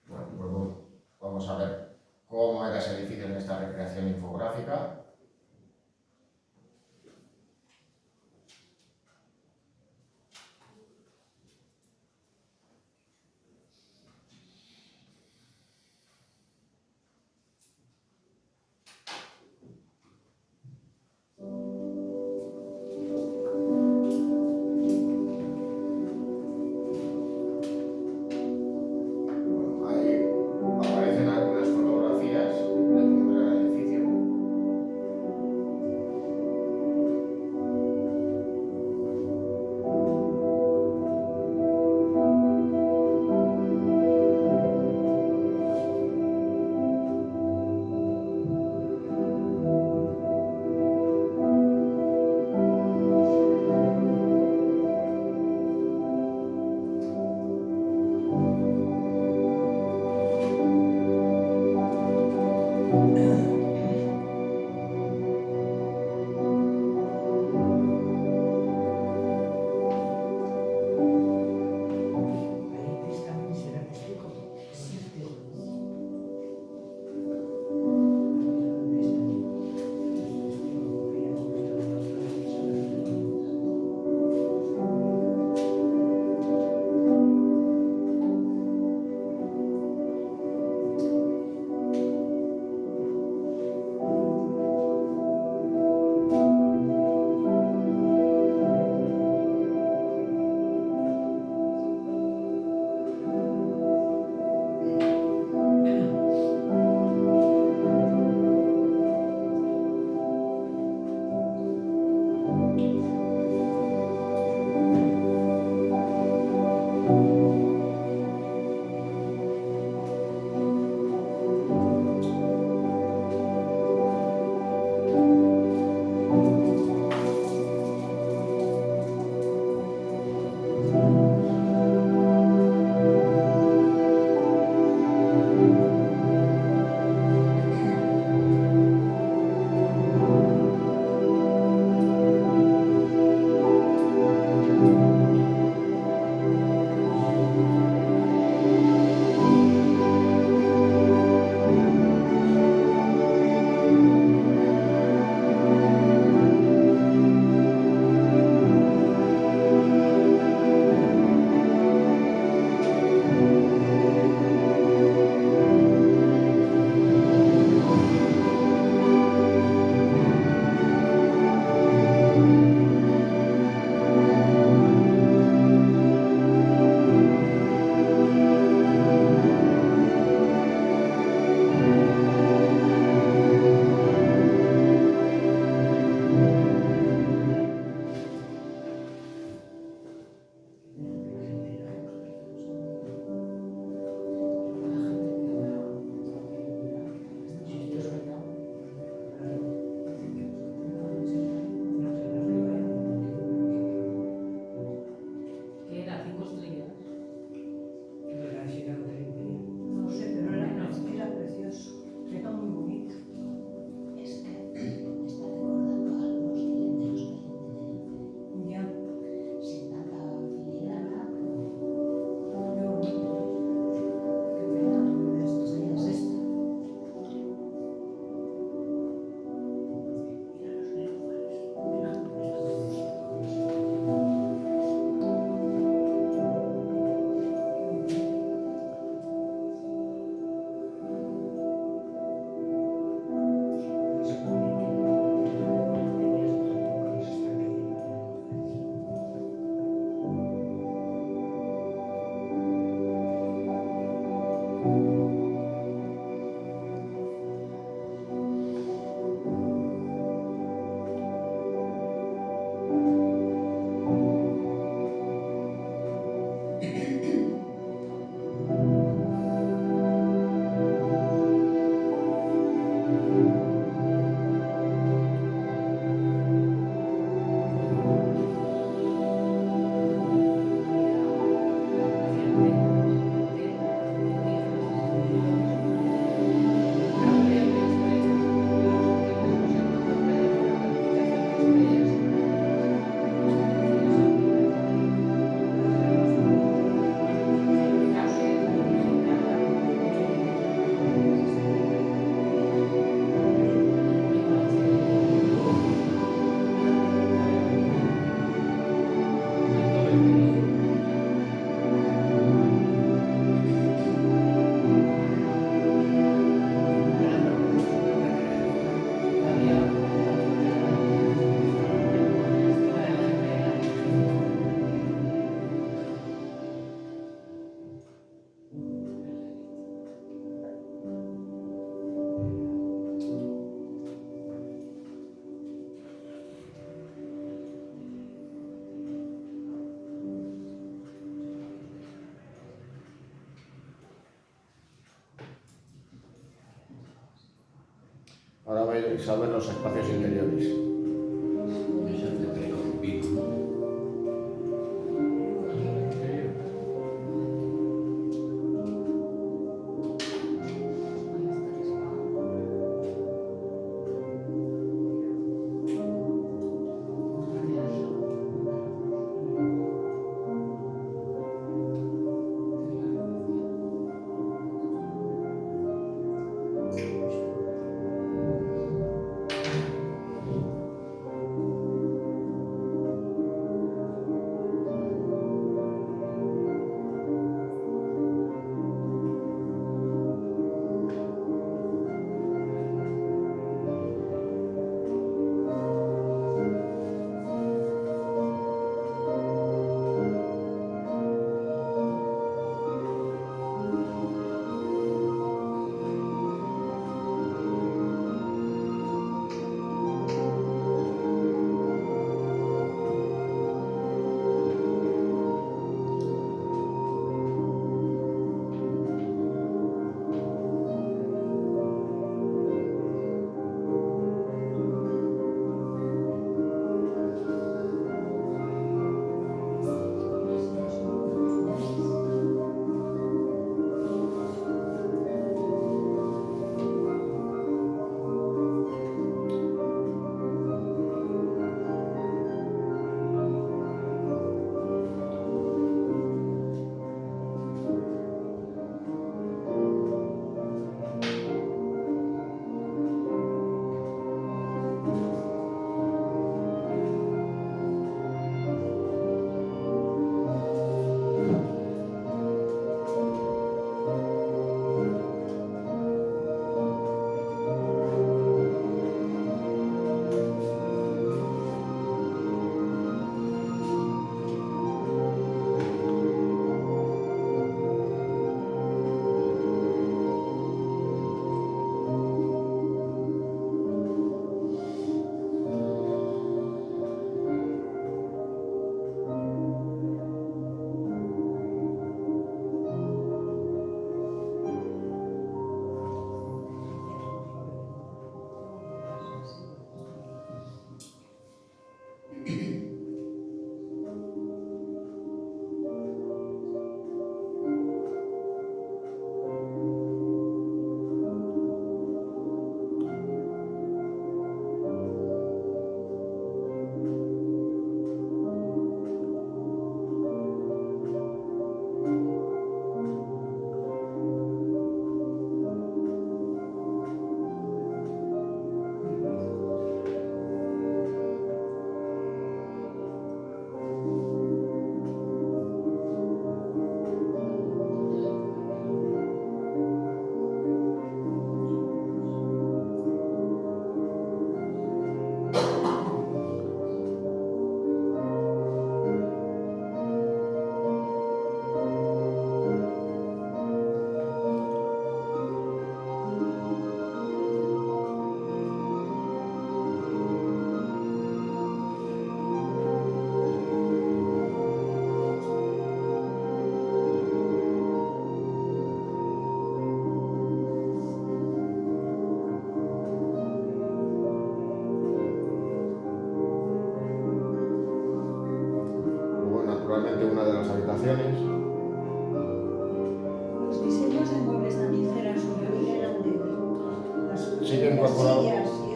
Bueno, pues vamos a ver cómo era ese edificio en esta recreación infográfica. Ahí aparecen algunas fotografías de cómo era el edificio. Ahora vais a ver los espacios interiores.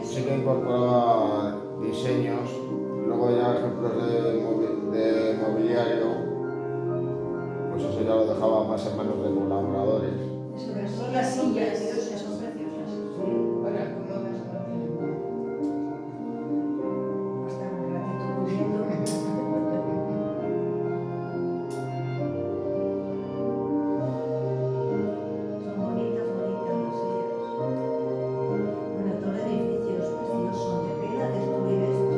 sí que incorporaba diseños, luego ya ejemplos de mobiliario, pues eso ya lo dejaba más en manos de colaboradores. Sobre todo las sillas, que son preciosas. Para cómodas no tienen. Hasta un ratito comiendo. Son bonitas, bonitas las sillas. Bueno, todo el edificio es precioso. Qué pena destruir esto.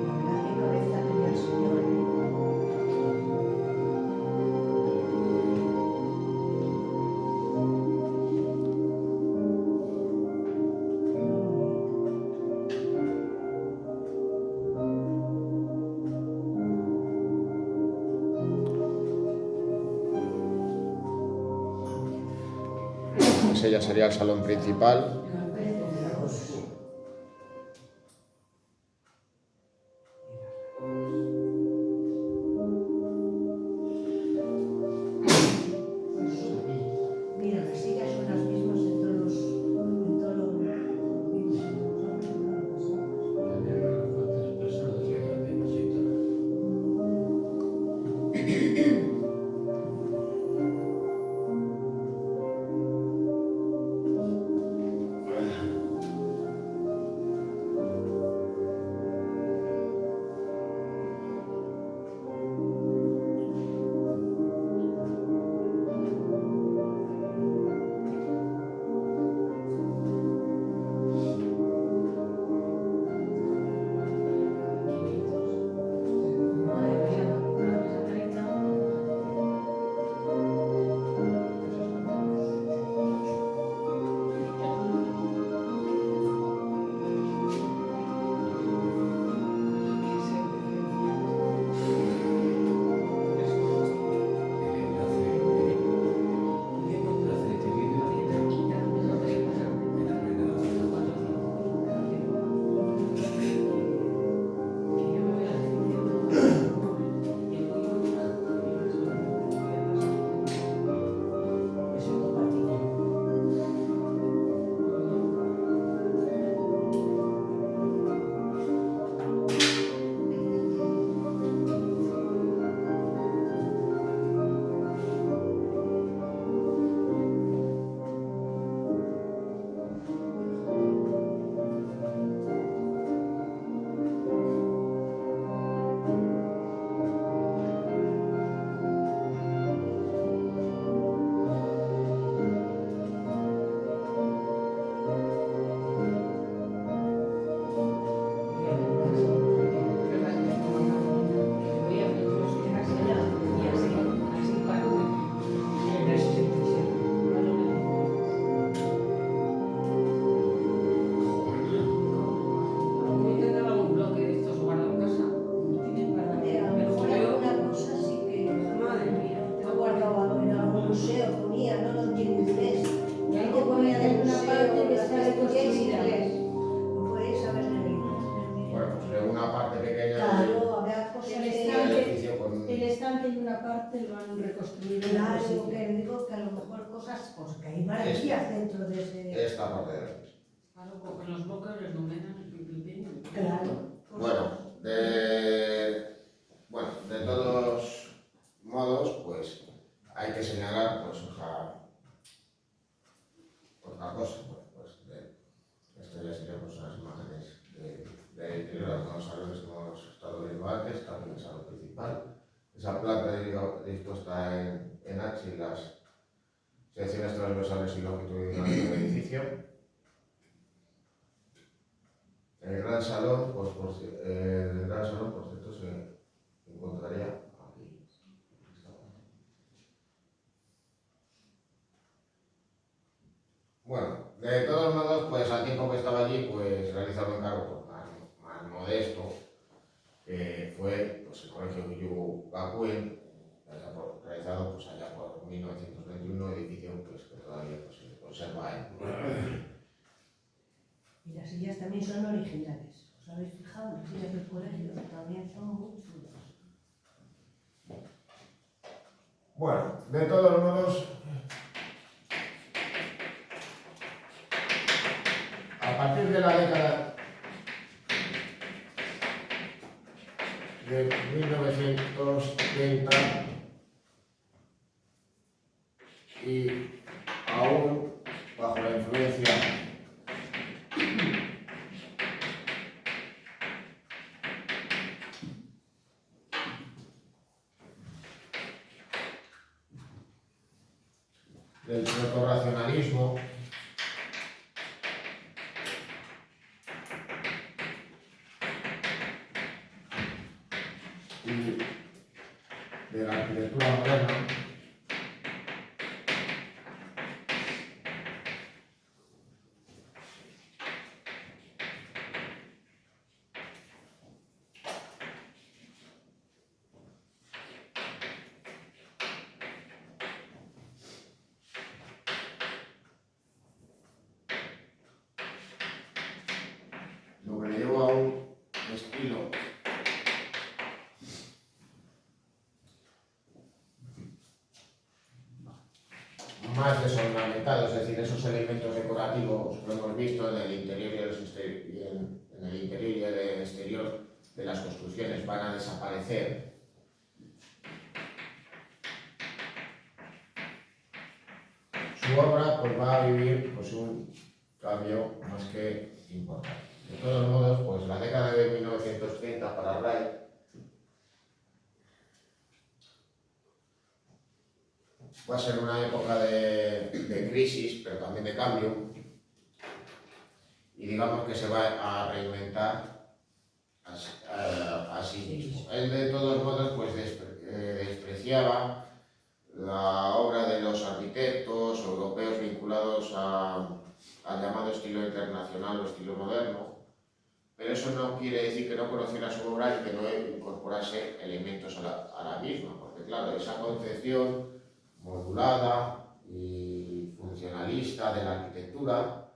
La verdad, qué cabeza tenía el señor, ¿eh? Ese ya sería el salón principal. Mira, las sillas son las mismas en todos los Claro, que digo que a lo mejor cosas, pues que hay maravillas dentro de ese... Esta parte de aquí. Claro, cogen los bloques, les numeran el pim. Claro. Bueno, de todos modos, pues hay que señalar pues otra cosa. Esto ya serían pues, unas imágenes de interior de algunos salones que hemos estado viendo antes, también el salón principal. Esa planta dispuesta en H y las secciones transversales y longitudinales del edificio. El gran salón, pues por cierto, se encontraría aquí. Bueno, de todos modos, pues al tiempo que estaba allí, pues realizaba un encargo más modesto, que fue pues, el colegio Yu Gakuen, realizado pues, allá por 1921, edificio pues, que todavía pues, se conserva en... Y las sillas también son originales. ¿Os habéis fijado? Las sillas del colegio también son muy chulas. Bueno, de todos modos, a partir de la década de 1930 y aún bajo la influencia del protorracionalismo y de la arquitectura moderna, lo que le llevó a un estilo más desornamentado, es decir, esos elementos decorativos lo hemos visto en el interior en el interior y el exterior de las construcciones van a desaparecer. Su obra pues, va a vivir pues, un cambio más que importante. De todos modos, pues la década de 1930 para Wright va a ser una época de crisis, pero también de cambio, y digamos que se va a reinventar a sí mismo. Él de todos modos pues despreciaba la obra de los arquitectos europeos vinculados al llamado estilo internacional o estilo moderno, pero eso no quiere decir que no conociera su obra y que no incorporase elementos a la misma, porque claro, esa concepción modulada y funcionalista de la arquitectura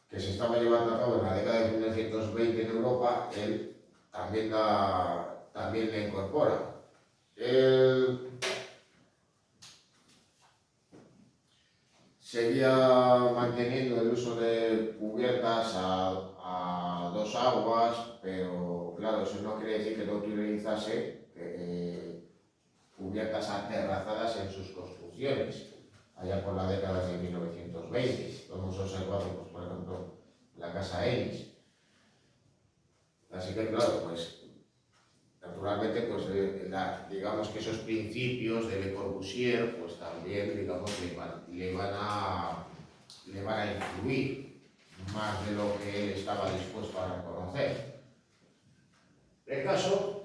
que se estaba llevando a cabo en la década de 1920 en Europa, él también la incorpora. Él seguía manteniendo el uso de cubiertas a dos aguas, pero claro, eso no quiere decir que no utilizase cubiertas aterrazadas en sus construcciones, allá por la década de 1920. Lo hemos observado, pues, por ejemplo, la Casa Ellis. Así que, claro, pues, naturalmente, pues, digamos que esos principios de Le Corbusier, pues, también, digamos, le van a influir más de lo que él estaba dispuesto a reconocer. El caso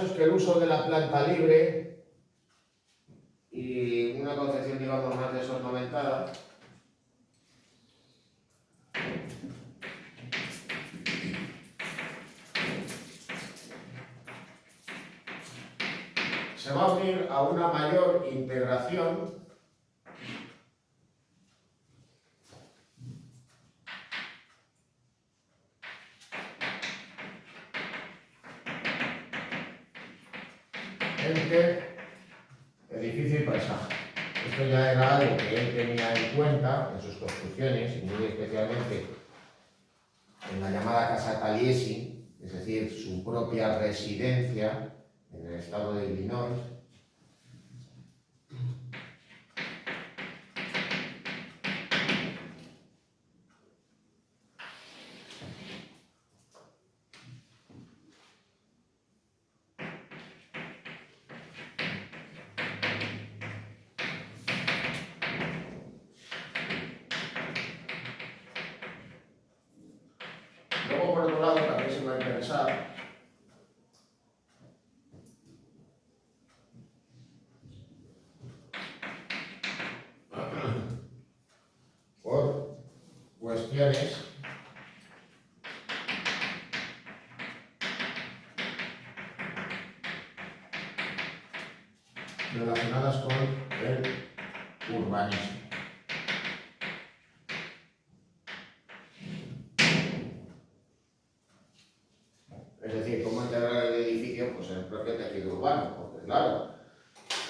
es que el uso de la planta libre y una concepción, digamos, más desornamentada se va a unir a una mayor integración entre edificio y paisaje. Esto ya era algo que él tenía en cuenta en sus construcciones, y muy especialmente en la llamada Casa Taliesin, es decir, su propia residencia en el estado de Illinois. Luego, por otro lado, también se va a interesar por cuestiones Es decir, cómo integrar el edificio pues, en el propio tejido urbano, porque claro,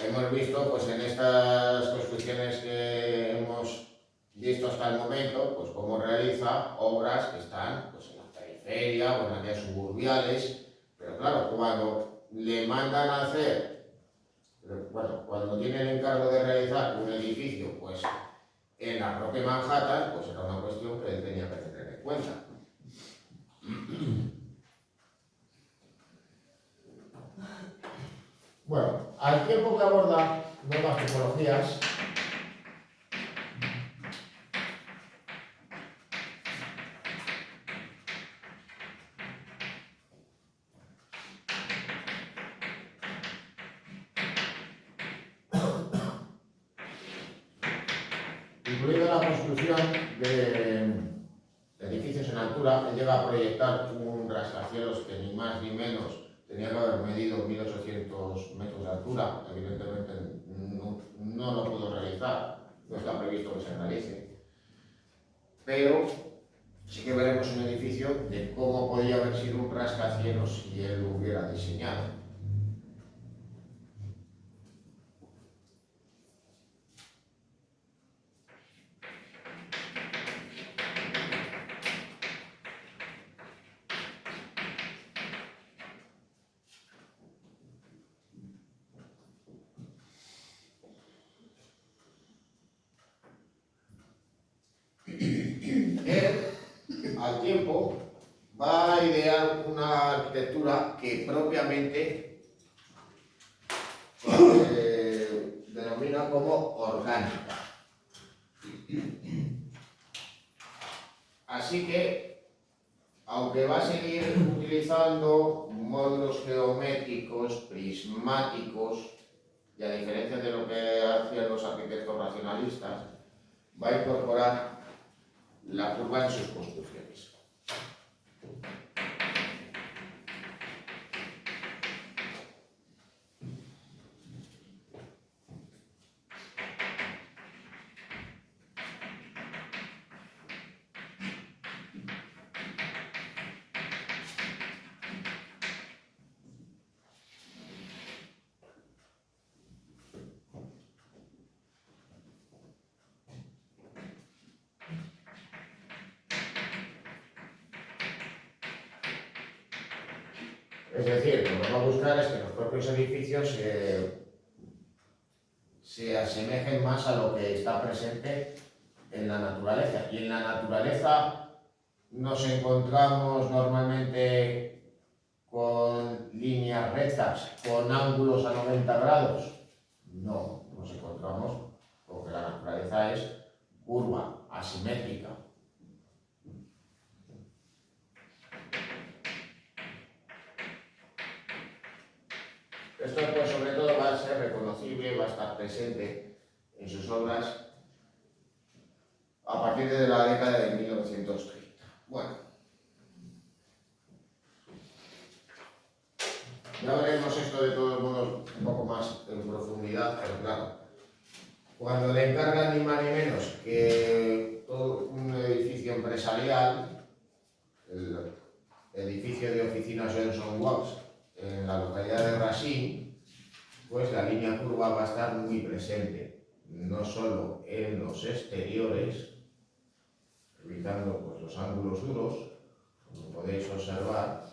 hemos visto pues, en estas construcciones que hemos visto hasta el momento, pues cómo realiza obras que están pues, en la periferia o en áreas suburbiales, pero claro, cuando le mandan a hacer, bueno, cuando tiene el encargo de realizar un edificio, pues en la propia Manhattan, pues era una cuestión que él tenía que tener en cuenta. Bueno, al tiempo que aborda nuevas tipologías, incluida la construcción de edificios en altura, él llega a proyectar un rascacielos que ni más ni menos tenía que haber medido 1800 metros de altura. Evidentemente no lo pudo realizar, no está previsto que se realice, pero sí que veremos un edificio de cómo podría haber sido un rascacielos si él lo hubiera diseñado. Él, al tiempo, va a idear una arquitectura que propiamente denomina como orgánica. Así que, aunque va a seguir utilizando módulos geométricos, prismáticos, y a diferencia de lo que hacían los arquitectos racionalistas, va a incorporar la curva en sus construcciones. Es decir, lo que va a buscar es que los propios edificios se asemejen más a lo que está presente en la naturaleza. Y en la naturaleza nos encontramos normalmente con líneas rectas, con ángulos a 90 grados. No, nos encontramos porque la naturaleza es curva, asimétrica. Esto pues sobre todo va a ser reconocible, va a estar presente en sus obras a partir de la década de 1930. Bueno, ya veremos esto de todos modos un poco más en profundidad, pero claro, cuando le encargan ni más ni menos que todo un edificio empresarial, el edificio de oficinas Johnson Wax, en la localidad de Racine, pues la línea curva va a estar muy presente, no solo en los exteriores, evitando pues, los ángulos duros, como podéis observar,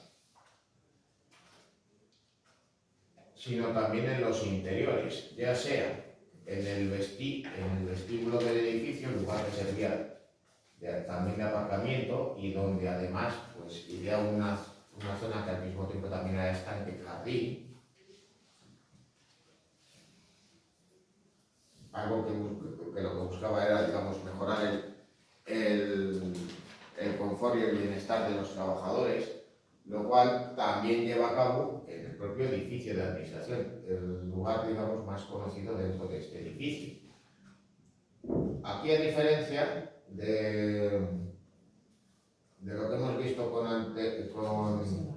sino también en los interiores, ya sea en el vestíbulo del edificio, lugar que servía también de aparcamiento y donde además pues, iría una zona que al mismo tiempo también era estanque jardín, algo que lo que buscaba era, digamos, mejorar el confort y el bienestar de los trabajadores, lo cual también lleva a cabo en el propio edificio de administración, el lugar, digamos, más conocido dentro de este edificio. Aquí, a diferencia de lo que hemos visto con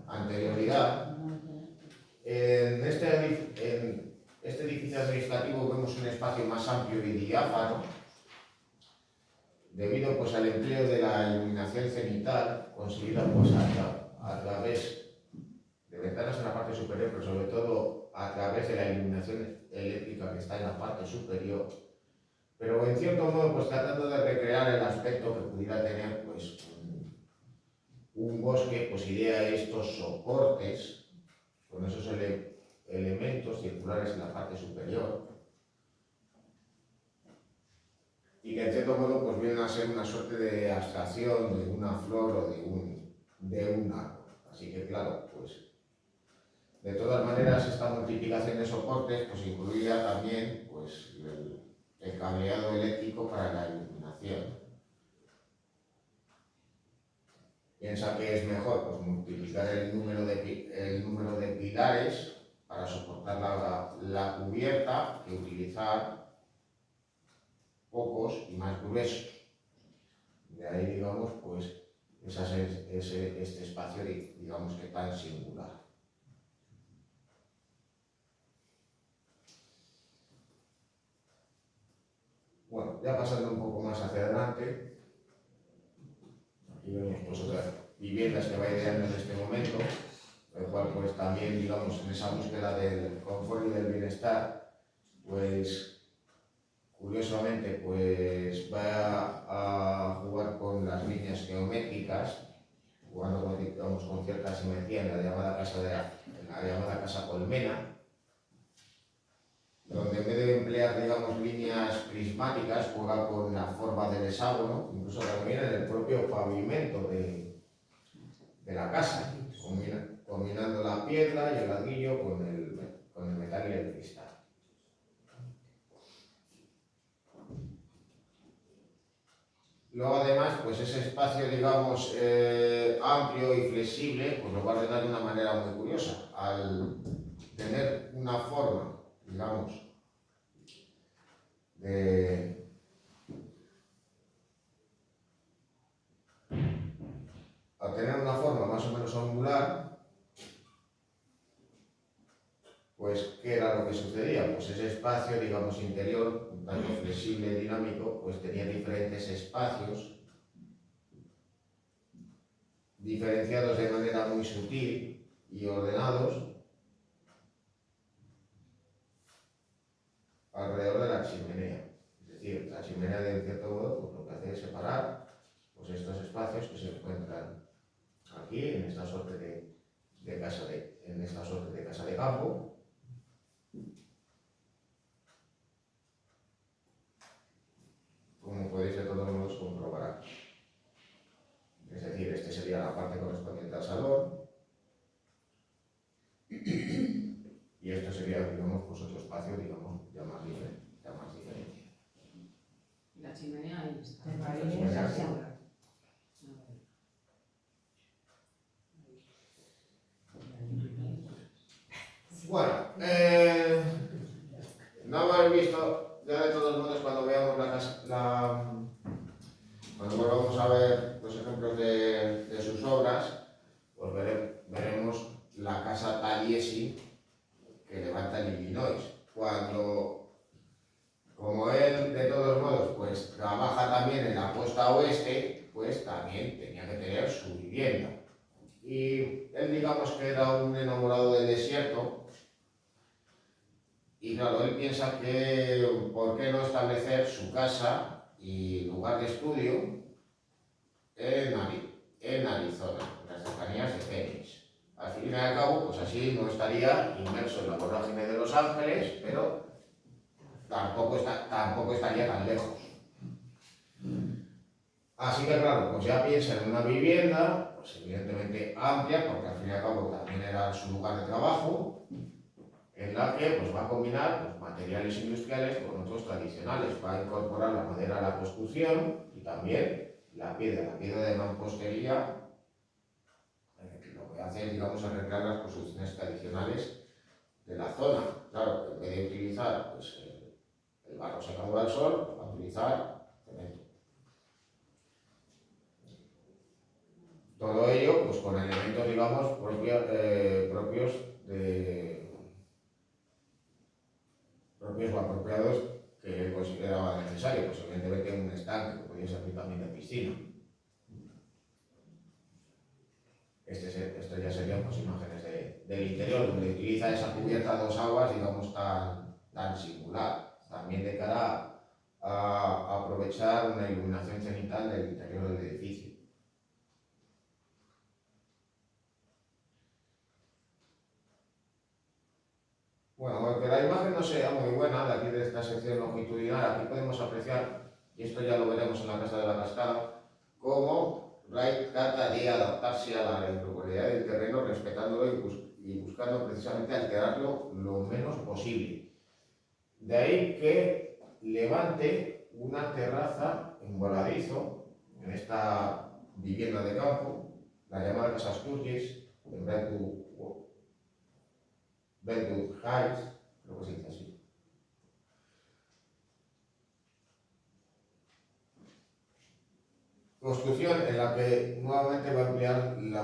anterioridad, en este edificio administrativo vemos un espacio más amplio y diáfano, debido pues, al empleo de la iluminación cenital conseguida pues, a través ventanas en la parte superior, pero sobre todo a través de la iluminación eléctrica que está en la parte superior, pero en cierto modo pues tratando de recrear el aspecto que pudiera tener pues un bosque, pues iría estos soportes con esos elementos circulares en la parte superior, y que en cierto modo pues vienen a ser una suerte de abstracción de una flor o de un árbol. Así que claro, pues de todas maneras esta multiplicación de soportes pues incluía también pues el cableado eléctrico para la iluminación. Piensa que es mejor pues multiplicar el número de pilares para soportar la cubierta que utilizar pocos y más gruesos. De ahí, digamos, pues este espacio, digamos que tan singular. Bueno, ya pasando un poco más hacia adelante, aquí vemos pues otras viviendas que va ideando en este momento, el cual pues también, digamos, en esa búsqueda del confort y del bienestar, pues curiosamente, pues va a jugar con las líneas geométricas, jugando con, digamos, con cierta simetría en la llamada casa colmena, donde en vez de emplear, digamos, líneas prismáticas, juega con la forma del hexágono, incluso también en el propio pavimento de la casa, combinando la piedra y el ladrillo con el metal y el cristal. Luego además, pues ese espacio, digamos, amplio y flexible, pues lo va a ordenar de una manera muy curiosa. Al tener una forma, digamos, más o menos angular, pues ¿qué era lo que sucedía? Pues ese espacio, digamos, interior, un tanto flexible y dinámico, pues tenía diferentes espacios diferenciados de manera muy sutil y ordenados alrededor de la chimenea. Es decir, la chimenea de cierto modo pues, lo que hace es separar pues, estos espacios que se encuentran aquí en esta suerte de casa de campo. Como podéis de todos modos comprobar. Es decir, este sería la parte correspondiente al salón. Y esto sería, digamos, pues otro espacio, digamos, ya más diferente. Y la chimenea ahí está. Bueno, no hemos visto, ya de todos modos, cuando veamos cuando volvamos a ver los ejemplos de sus obras, pues veremos la casa Taliesin que levanta en Illinois. Como él, de todos modos, pues trabaja también en la costa oeste, pues también tenía que tener su vivienda. Y él, digamos que era un enamorado del desierto, y claro, él piensa que por qué no establecer su casa y lugar de estudio en Arizona, en las cercanías de Phoenix. Al fin y al cabo, pues así no estaría inmerso en la vorágine de Los Ángeles, pero tampoco estaría tan lejos. Así que claro, pues ya piensa en una vivienda, pues evidentemente amplia, porque al fin y al cabo también era su lugar de trabajo, en la que pues, va a combinar pues, materiales industriales con otros tradicionales. Va a incorporar la madera a la construcción y también la piedra de mampostería. Lo que hace es, digamos, recrear las construcciones tradicionales de la zona. Claro, en vez de utilizar pues, el barro secado al sol, pues, va a utilizar cemento. Todo ello pues, con elementos, digamos, propios o apropiados que él consideraba necesario, pues evidentemente un estanque que podía servir también de piscina. Esto ya serían pues, imágenes de del interior, donde utiliza esa cubierta a dos aguas, digamos, tan singular. También de cara a aprovechar una iluminación cenital del interior del edificio. Bueno, aunque la imagen no sea muy buena de aquí de esta sección longitudinal, aquí podemos apreciar, y esto ya lo veremos en la Casa de la Cascada, cómo Wright trata de adaptarse a la irregularidad del terreno, respetándolo y buscando precisamente alterarlo lo menos posible. De ahí que levante una terraza en voladizo en esta vivienda de campo, la llamada Casa Sturgis, en Brentwood Heights, creo que se dice así. Construcción en la que nuevamente va a emplear la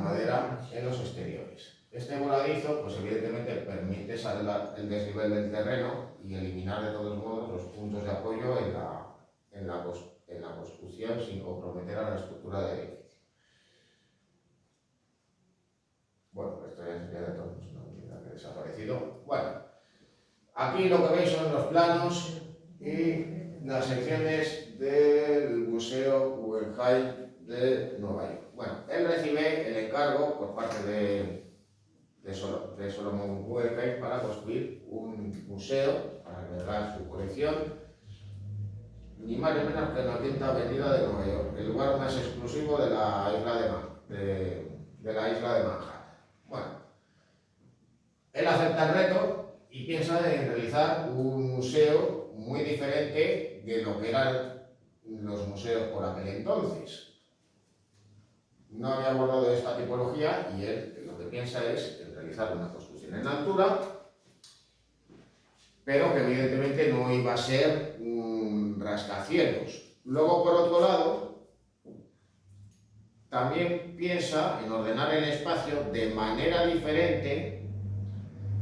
madera en los exteriores. Este voladizo, pues evidentemente permite salvar el desnivel del terreno y eliminar de todos modos los puntos de apoyo en la construcción sin comprometer a la estructura del edificio. Bueno, esto ya se queda todo, pues no tiene que desaparecido. Bueno, aquí lo que veis son los planos y las secciones del Museo Guggenheim de Nueva York. Bueno, él recibe el encargo por parte de Solomon Guggenheim para construir un museo para albergar su colección, ni más ni menos que en la Quinta Avenida de Nueva York, el lugar más exclusivo de la isla de Manhattan. Bueno, él acepta el reto y piensa en realizar un museo muy diferente de lo que eran los museos por aquel entonces. No había abordado esta tipología y él lo que piensa es en realizar una construcción en altura, pero que evidentemente no iba a ser un rascacielos. Luego, por otro lado, también piensa en ordenar el espacio de manera diferente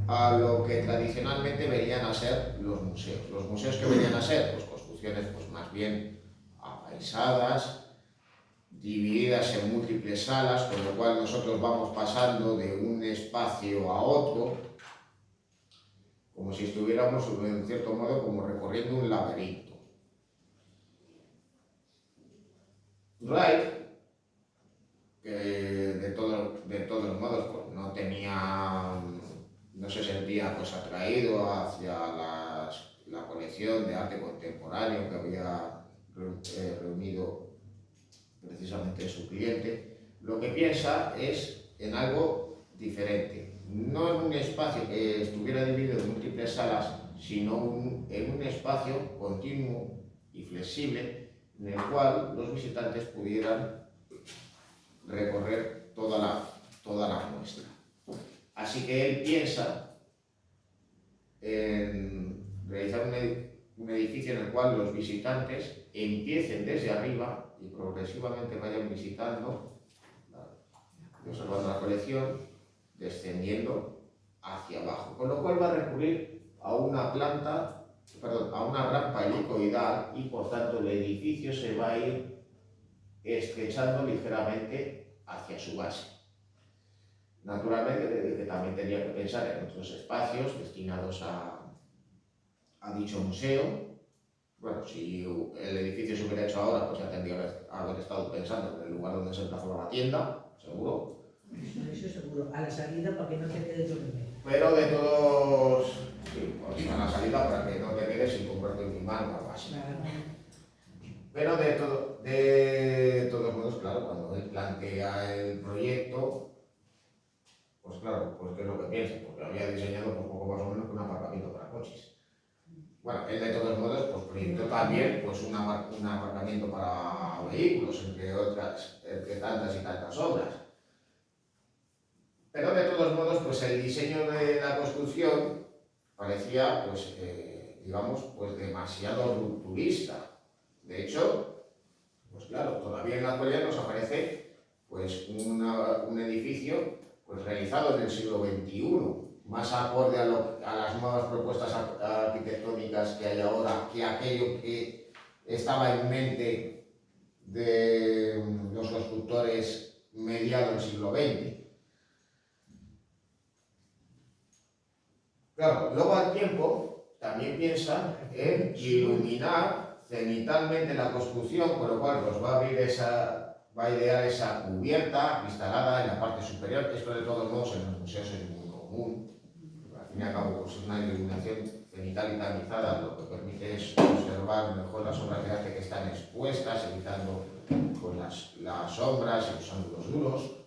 a lo que tradicionalmente venían a ser los museos. Los museos que venían a ser, pues construcciones pues, más bien apaisadas, divididas en múltiples salas, con lo cual nosotros vamos pasando de un espacio a otro, como si estuviéramos, en cierto modo, como recorriendo un laberinto. Wright, que de todos modos pues, no se sentía pues, atraído hacia la colección de arte contemporáneo que había reunido precisamente su cliente, lo que piensa es en algo diferente, no en un espacio que estuviera dividido en múltiples salas, sino en un espacio continuo y flexible en el cual los visitantes pudieran recorrer toda la muestra. Así que él piensa en realizar un edificio en el cual los visitantes empiecen desde arriba y progresivamente vayan visitando, observando la colección, descendiendo hacia abajo, con lo cual va a recurrir a una rampa helicoidal y por tanto el edificio se va a ir estrechando ligeramente hacia su base. Naturalmente, que también tenía que pensar en otros espacios destinados a dicho museo. Bueno, si el edificio se hubiera hecho ahora, pues ya tendría que haber estado pensando en el lugar donde se emplazaba la tienda, seguro. Eso seguro, a la salida para que no te quede todo en medio. Pero de todos, sí, pues a la salida para que no te quedes sin comprarte un imán o algo así. Pero de todos modos, claro, cuando él plantea el proyecto, pues claro, pues qué es lo que piensa, porque había diseñado pues, poco más o menos un aparcamiento para coches. Bueno, él de todos modos pues, proyectó también pues, un aparcamiento para vehículos, entre tantas y tantas obras. Pero de todos modos, pues el diseño de la construcción parecía, pues, digamos, pues demasiado rupturista. De hecho, pues claro, todavía en la actualidad nos aparece pues, un edificio pues, realizado en el siglo XXI, más acorde a las nuevas propuestas arquitectónicas que hay ahora que aquello que estaba en mente de los constructores mediados del siglo XX. Claro, luego al tiempo también piensa en iluminar cenitalmente la construcción, con lo cual pues va a idear esa cubierta instalada en la parte superior. Esto de todos modos en los museos es muy común. Al fin y al cabo pues, es una iluminación cenital y tamizada, lo que permite es observar mejor las obras de arte que están expuestas, evitando pues, las sombras y los ángulos duros.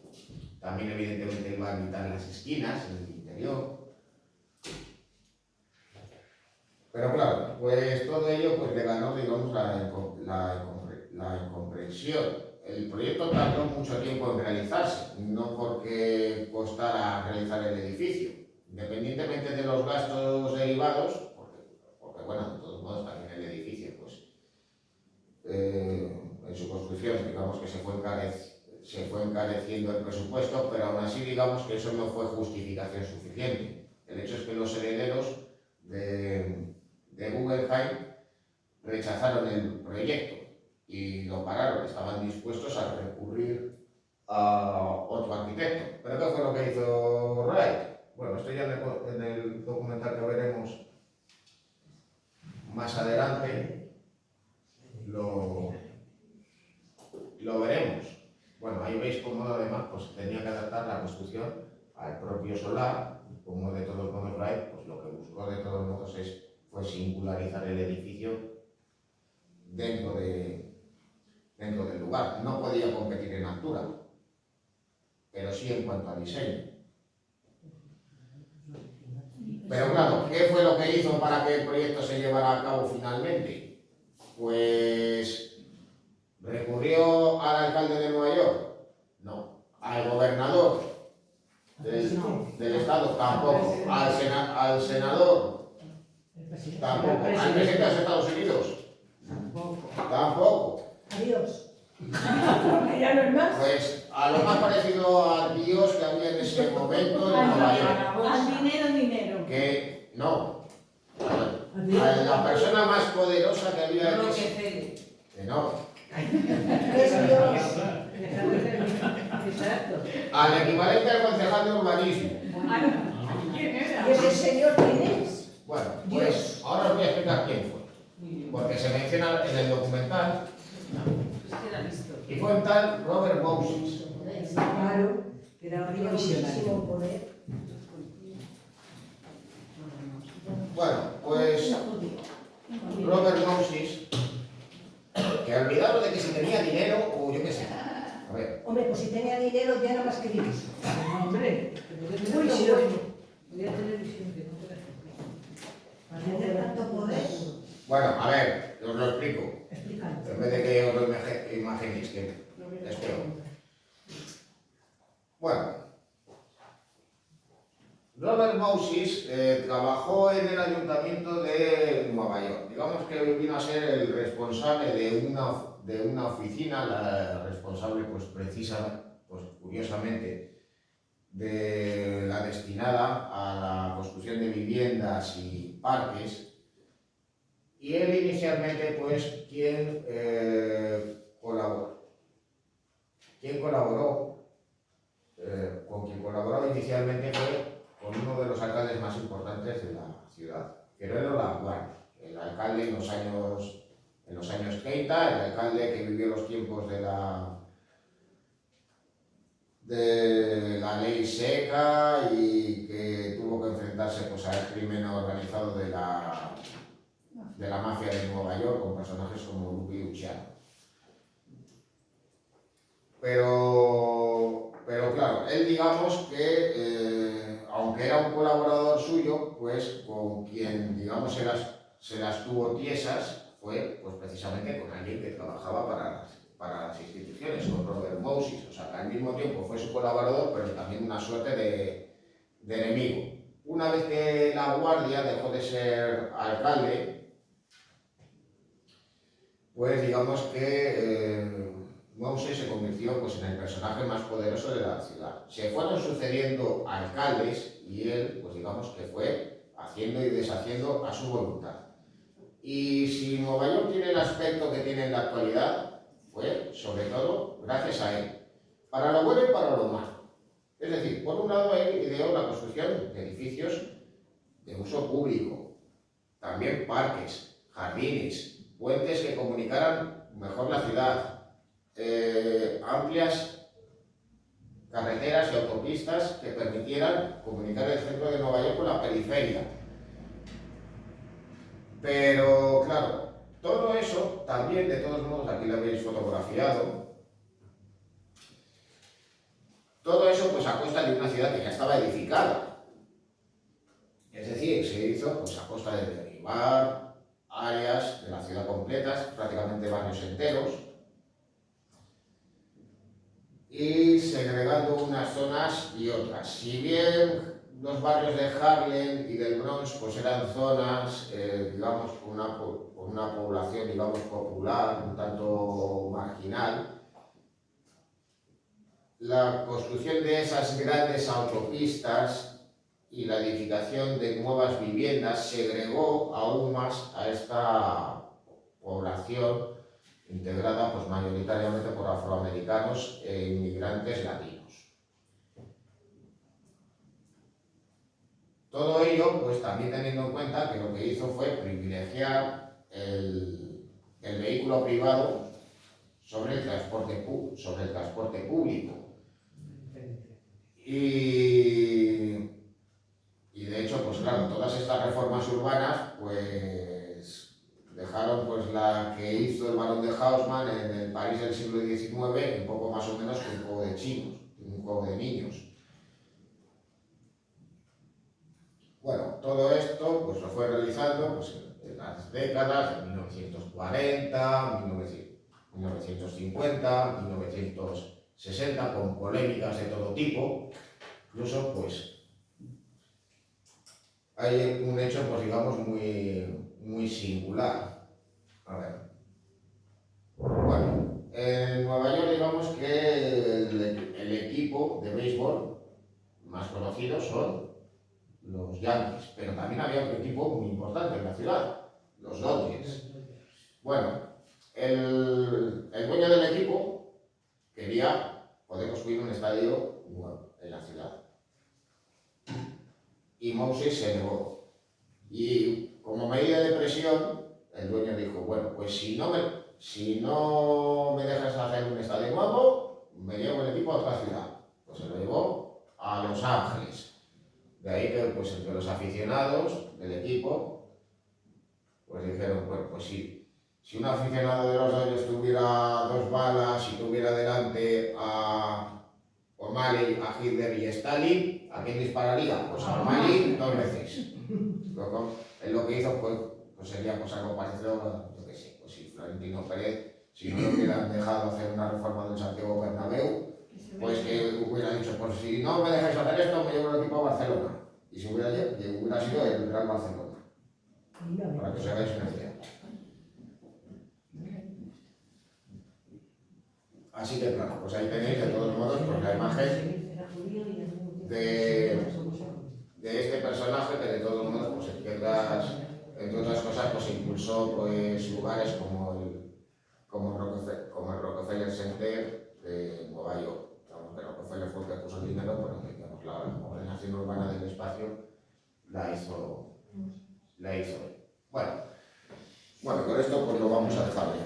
También evidentemente va a evitar las esquinas en el interior. Pero claro, pues todo ello pues, le ganó, digamos, la incomprensión. El proyecto tardó mucho tiempo en realizarse, no porque costara realizar el edificio. Independientemente de los gastos derivados, porque bueno, de todos modos también el edificio, pues, en su construcción, digamos que se fue encareciendo el presupuesto, pero aún así digamos que eso no fue justificación suficiente. El hecho es que los herederos de Guggenheim rechazaron el proyecto y lo pararon, estaban dispuestos a recurrir a otro arquitecto. ¿Pero qué fue lo que hizo Wright? Bueno, esto ya en el documental que veremos más adelante lo veremos. Bueno, ahí veis cómo además pues, tenía que adaptar la construcción al propio solar, como de todos modos Wright, pues lo que buscó de todos modos fue singularizar el edificio dentro del lugar. No podía competir en altura, pero sí en cuanto a diseño. Pero claro, ¿qué fue lo que hizo para que el proyecto se llevara a cabo finalmente? Pues recurrió al alcalde de Nueva York, no, al gobernador del estado, tampoco, al senador, tampoco, al presidente de los Estados Unidos, tampoco. Adiós. Ya no es más. Pues a lo más parecido a Dios que había en ese momento en Nueva York. Al dinero. Que no, a la persona más poderosa que había en ese... Que no. Es Dios. Exacto. Al equivalente al concejal de urbanismo. ¿Y ese señor quién es? Bueno, pues ahora os voy a explicar quién fue. Porque se menciona en el documental. Es que era listo. Y fue un tal Robert Moses. Claro, que era muchísimo poder. Bueno, pues Robert Moses, que olvidaron de que si tenía dinero o yo qué sé. A ver, Hombre, pues si tenía dinero ya era más que Dios. Hombre, Uy, sí, oye. voy a tener visión que no te Para tener tanto poder, bueno, a ver, os lo explico. explícalo. En vez de que os lo imaginéis, que es peor. Bueno, Robert Moses trabajó en el ayuntamiento de Nueva York. Digamos que vino a ser el responsable de una oficina, la responsable, pues curiosamente, de la destinada a la construcción de viviendas y parques. Y él inicialmente, pues, quien colaboró inicialmente fue con uno de los alcaldes más importantes de la ciudad, que era LaGuardia, el alcalde en los años 30, el alcalde que vivió los tiempos de la ley seca y que tuvo que enfrentarse pues, al crimen organizado de la mafia de Nueva York con personajes como Lucky Luciano. Pero claro, él digamos que, aunque era un colaborador suyo, pues con quien digamos se las tuvo tiesas fue pues, precisamente con alguien que trabajaba para las instituciones, con Robert Moses. O sea, que al mismo tiempo fue su colaborador, pero también una suerte de enemigo. Una vez que LaGuardia dejó de ser alcalde, pues digamos que Moses se convirtió pues, en el personaje más poderoso de la ciudad. Se fueron sucediendo alcaldes y él, pues digamos que fue haciendo y deshaciendo a su voluntad. Y si Nueva York tiene el aspecto que tiene en la actualidad, fue sobre todo gracias a él, para lo bueno y para lo malo. Es decir, por un lado él ideó la construcción de edificios de uso público, también parques, jardines, puentes que comunicaran mejor la ciudad, amplias carreteras y autopistas que permitieran comunicar el centro de Nueva York con la periferia. Pero claro, todo eso también, de todos modos, aquí lo habéis fotografiado, todo eso pues a costa de una ciudad que ya estaba edificada. Es decir, se hizo pues a costa de derribar áreas de la ciudad completas, prácticamente barrios enteros, y segregando unas zonas y otras. Si bien los barrios de Harlem y del Bronx pues eran zonas, digamos, con una población, digamos, popular, un tanto marginal, la construcción de esas grandes autopistas y la edificación de nuevas viviendas segregó aún más a esta población integrada pues mayoritariamente por afroamericanos e inmigrantes latinos. Todo ello pues también teniendo en cuenta que lo que hizo fue privilegiar el vehículo privado sobre el transporte público. Y de hecho, pues claro, todas estas reformas urbanas pues dejaron pues la que hizo el barón de Haussmann en el París del siglo XIX, un poco más o menos que un juego de chinos, un juego de niños. Bueno, todo esto pues lo fue realizando pues, en las décadas de 1940, 1950, 1960, con polémicas de todo tipo. Incluso pues hay un hecho pues digamos muy singular. A ver. Bueno, en Nueva York digamos que el equipo de béisbol más conocido son los Yankees, pero también había otro equipo muy importante en la ciudad, los Dodgers. Bueno, el dueño del equipo quería poder construir un estadio nuevo en la ciudad. Y Moses se negó. Y como medida de presión, el dueño dijo, bueno, pues si no me dejas hacer un estadio nuevo, me llevo el equipo a otra ciudad. Pues se lo llevó a Los Ángeles. De ahí que pues entre los aficionados del equipo, pues dijeron, bueno, pues si un aficionado de los Dodgers tuviera 2 balas y tuviera delante a O'Malley, a Hitler y a Stalin, ¿a quién dispararía? Pues a O'Malley 2 veces. Lo que hizo pues sería pues algo parecido, yo qué sé, pues si Florentino Pérez, si no lo hubieran dejado hacer una reforma del Santiago Bernabéu, pues que hubiera dicho, pues si no me dejáis hacer esto, me llevo el equipo a Barcelona. Y si hubiera sido el Real Barcelona. Para que os hagáis una idea. Así que claro, pues ahí tenéis de todos modos pues, la imagen de este personaje que de todos modos pues entre otras cosas pues impulsó pues lugares como el Rockefeller Center de Nueva York. Que Rockefeller fue el que puso el dinero, pero digamos, la ordenación urbana del espacio la hizo él. Bueno, con esto pues lo vamos a dejar ya.